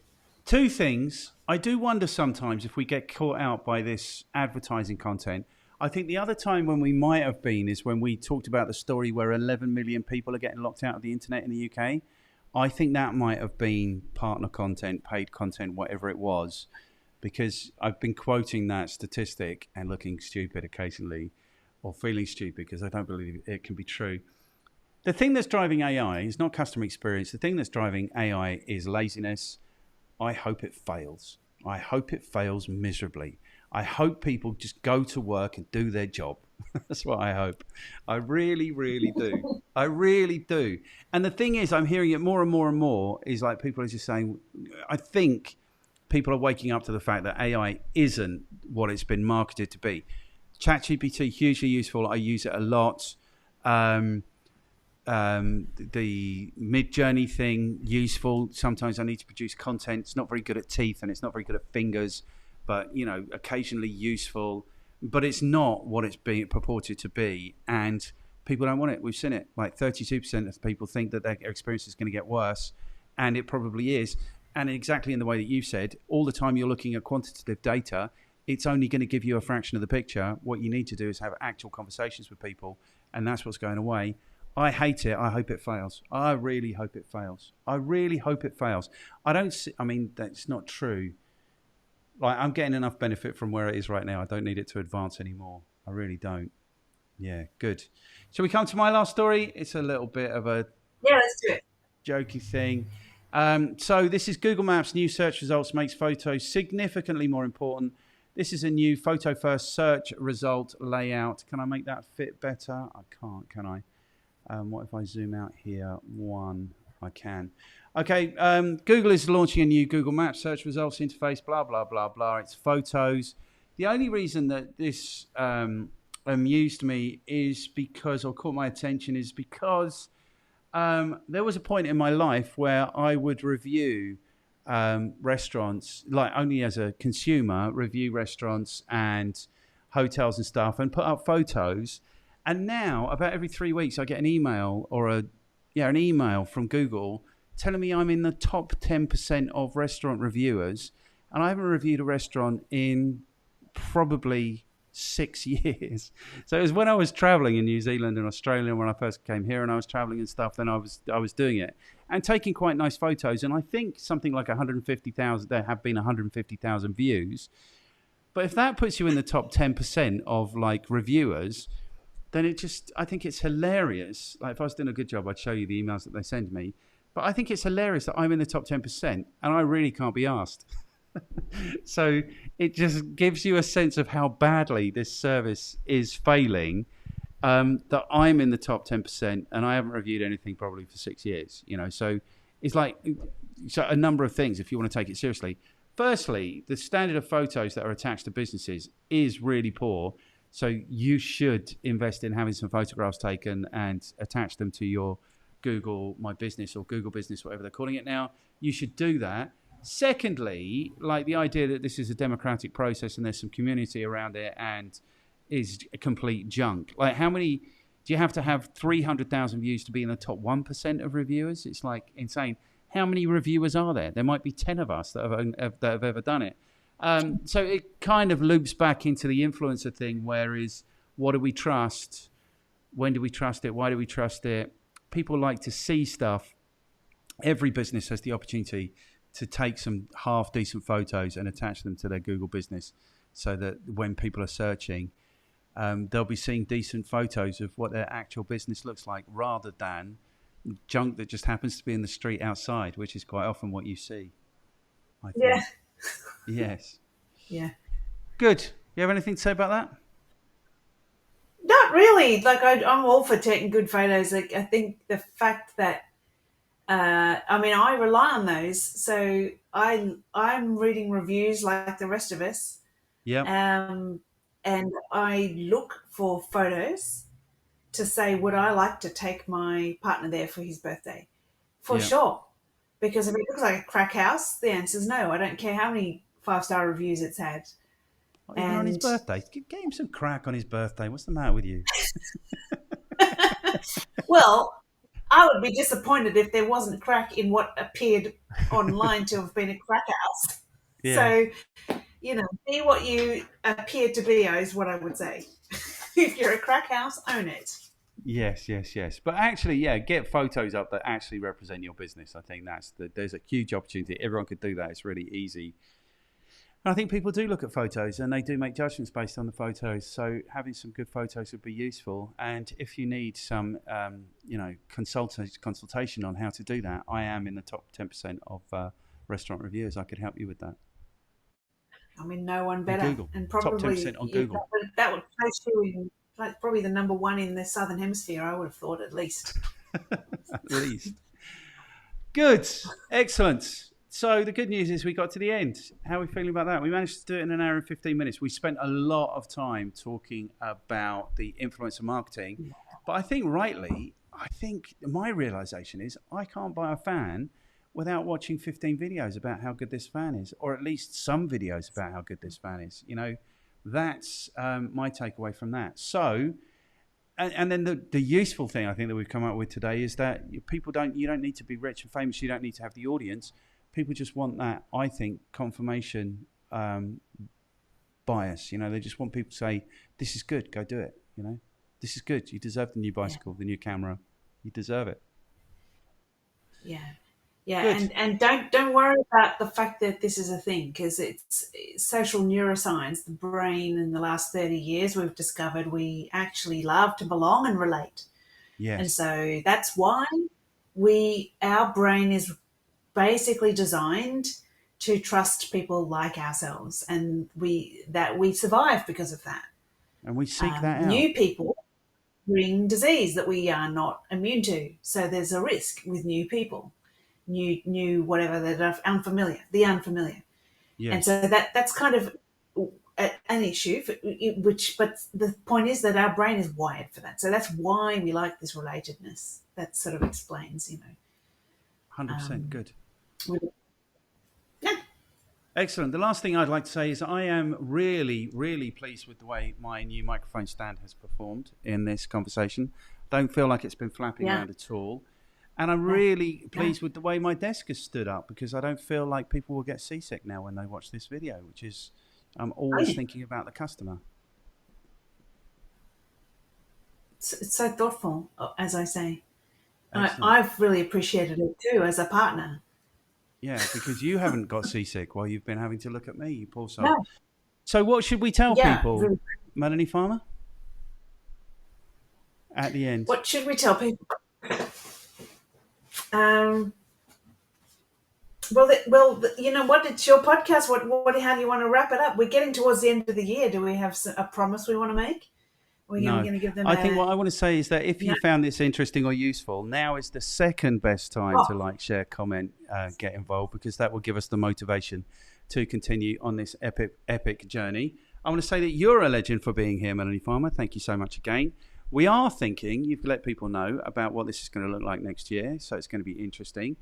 Two things. I do wonder sometimes if we get caught out by this advertising content. I think the other time when we might have been is when we talked about the story where 11 million people are getting locked out of the internet in the UK. I think that might have been partner content, paid content, whatever it was, because I've been quoting that statistic and looking stupid occasionally, or feeling stupid because I don't believe it can be true. The thing that's driving AI is not customer experience. The thing that's driving AI is laziness. I hope it fails. I hope it fails miserably. I hope people just go to work and do their job. That's what I hope. I really, really do. I really do. And the thing is, I'm hearing it more and more and more, is like people are just saying, I think people are waking up to the fact that AI isn't what it's been marketed to be. ChatGPT, hugely useful. I use it a lot. The mid-journey thing, useful. Sometimes I need to produce content. It's not very good at teeth and it's not very good at fingers, but, you know, occasionally useful. But it's not what it's being purported to be. And people don't want it. We've seen it. Like 32% of people think that their experience is going to get worse. And it probably is. And exactly in the way that you said, all the time you're looking at quantitative data, it's only going to give you a fraction of the picture. What you need to do is have actual conversations with people. And that's what's going away. I hate it. I hope it fails. I really hope it fails. I really hope it fails. I mean, that's not true. Like, I'm getting enough benefit from where it is right now. I don't need it to advance anymore. I really don't. Yeah, good. Shall we come to my last story? It's a little bit of a let's do it. Jokey thing. So this is Google Maps new search results makes photos significantly more important. This is a new photo first search result layout. Can I make that fit better? I can't, can I? What if I zoom out here? I can. Okay, Google is launching a new Google Maps search results interface, blah, blah, blah, blah. It's photos. The only reason that this amused me is because, or caught my attention, is because there was a point in my life where I would review restaurants, like only as a consumer, review restaurants and hotels and stuff and put up photos. And now, about every 3 weeks, I get an email an email from Google telling me I'm in the top 10% of restaurant reviewers. And I haven't reviewed a restaurant in probably 6 years. So it was when I was traveling in New Zealand and Australia when I first came here and I was traveling and stuff, then I was doing it and taking quite nice photos. And I think something like 150,000, there have been 150,000 views. But if that puts you in the top 10% of like reviewers, then I think it's hilarious. Like if I was doing a good job, I'd show you the emails that they send me. But I think it's hilarious that I'm in the top 10% and I really can't be asked. So it just gives you a sense of how badly this service is failing, that I'm in the top 10% and I haven't reviewed anything probably for 6 years. You know, so it's like a number of things if you want to take it seriously. Firstly, the standard of photos that are attached to businesses is really poor. So you should invest in having some photographs taken and attach them to your Google My Business or Google Business, whatever they're calling it now. You should do that. Secondly, like the idea that this is a democratic process and there's some community around it and is a complete junk. Like how many, do you have to have 300,000 views to be in the top 1% of reviewers? It's like insane. How many reviewers are there? There might be 10 of us that have ever done it. So it kind of loops back into the influencer thing, whereas what do we trust? When do we trust it? Why do we trust it? People like to see stuff. Every business has the opportunity to take some half decent photos and attach them to their Google business so that when people are searching, they'll be seeing decent photos of what their actual business looks like rather than junk that just happens to be in the street outside, which is quite often what you see. I think. Yeah. Yes. Yeah. Good. You have anything to say about that? Not really. Like I'm all for taking good photos. Like I think the fact that I rely on those. So I'm reading reviews like the rest of us, Yep. and I look for photos to say, would I like to take my partner there for his birthday? For Yep. sure. Because if it looks like a crack house, the answer is no. I don't care how many 5-star reviews it's had. Not even on his And birthday. Get him some crack on his birthday. What's the matter with you? well, I would be disappointed if there wasn't crack in what appeared online to have been a crack house. Yeah. So, be what you appear to be is what I would say. If you're a crack house, own it. Yes, yes, yes. But actually, yeah, get photos up that actually represent your business. I think there's a huge opportunity. Everyone could do that. It's really easy. And I think people do look at photos and they do make judgments based on the photos. So having some good photos would be useful. And if you need some, consultation on how to do that, I am in the top 10% of restaurant reviewers. I could help you with that. No one On better. Google. And Top probably 10% on Google. that would place you in probably the number one in the Southern Hemisphere, I would have thought, at least. At least. Good. Excellent. So the good news is we got to the end. How are we feeling about that? We managed to do it in an hour and 15 minutes. We spent a lot of time talking about the influence of marketing. But I think my realization is I can't buy a fan without watching 15 videos about how good this fan is, or at least some videos about how good this fan is. That's my takeaway from that. So, and then the useful thing I think that we've come up with today is that you don't need to be rich and famous. You don't need to have the audience. People just want that, I think, confirmation bias. They just want people to say, this is good, go do it. This is good. You deserve the new bicycle, the new camera. You deserve it. Yeah. Yeah, and don't worry about the fact that this is a thing, because it's social neuroscience, the brain. In the last 30 years, we've discovered we actually love to belong and relate. Yes. And so that's why our brain is basically designed to trust people like ourselves, and we survive because of that. And we seek that out. New people bring disease that we are not immune to, so there's a risk with new people. New whatever that are unfamiliar, the unfamiliar. Yes. And so that's kind of an issue, but the point is that our brain is wired for that. So that's why we like this relatedness. That sort of explains, 100% good. Yeah. Excellent. The last thing I'd like to say is I am really, really pleased with the way my new microphone stand has performed in this conversation. Don't feel like it's been flapping around at all. And I'm really pleased with the way my desk has stood up, because I don't feel like people will get seasick now when they watch this video, which is, I'm always thinking about the customer. It's so thoughtful, as I say. I've really appreciated it too as a partner. Yeah, because you haven't got seasick while you've been having to look at me, you poor soul. No. So what should we tell people, really? Melanie Farmer? At the end. What should we tell people? What? It's your podcast. How do you want to wrap it up? We're getting towards the end of the year. Do we have a promise we want to make? Are we going to give them? I think what I want to say is that if you found this interesting or useful, now is the second best time to like, share, comment, get involved, because that will give us the motivation to continue on this epic journey. I want to say that you're a legend for being here, Melanie Farmer. Thank you so much again. We are thinking, you've let people know about what this is going to look like next year, so it's going to be interesting.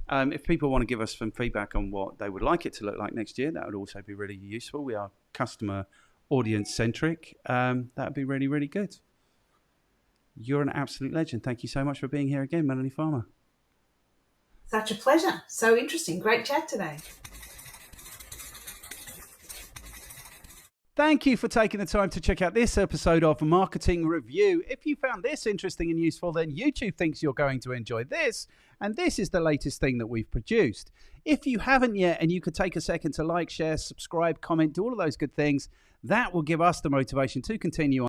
If people want to give us some feedback on what they would like it to look like next year, that would also be really useful. We are customer audience-centric. That would be really, really good. You're an absolute legend. Thank you so much for being here again, Melanie Farmer. Such a pleasure. So interesting. Great chat today. Thank you for taking the time to check out this episode of Marketing Review. If you found this interesting and useful, then YouTube thinks you're going to enjoy this. And this is the latest thing that we've produced. If you haven't yet, and you could take a second to like, share, subscribe, comment, do all of those good things, that will give us the motivation to continue on.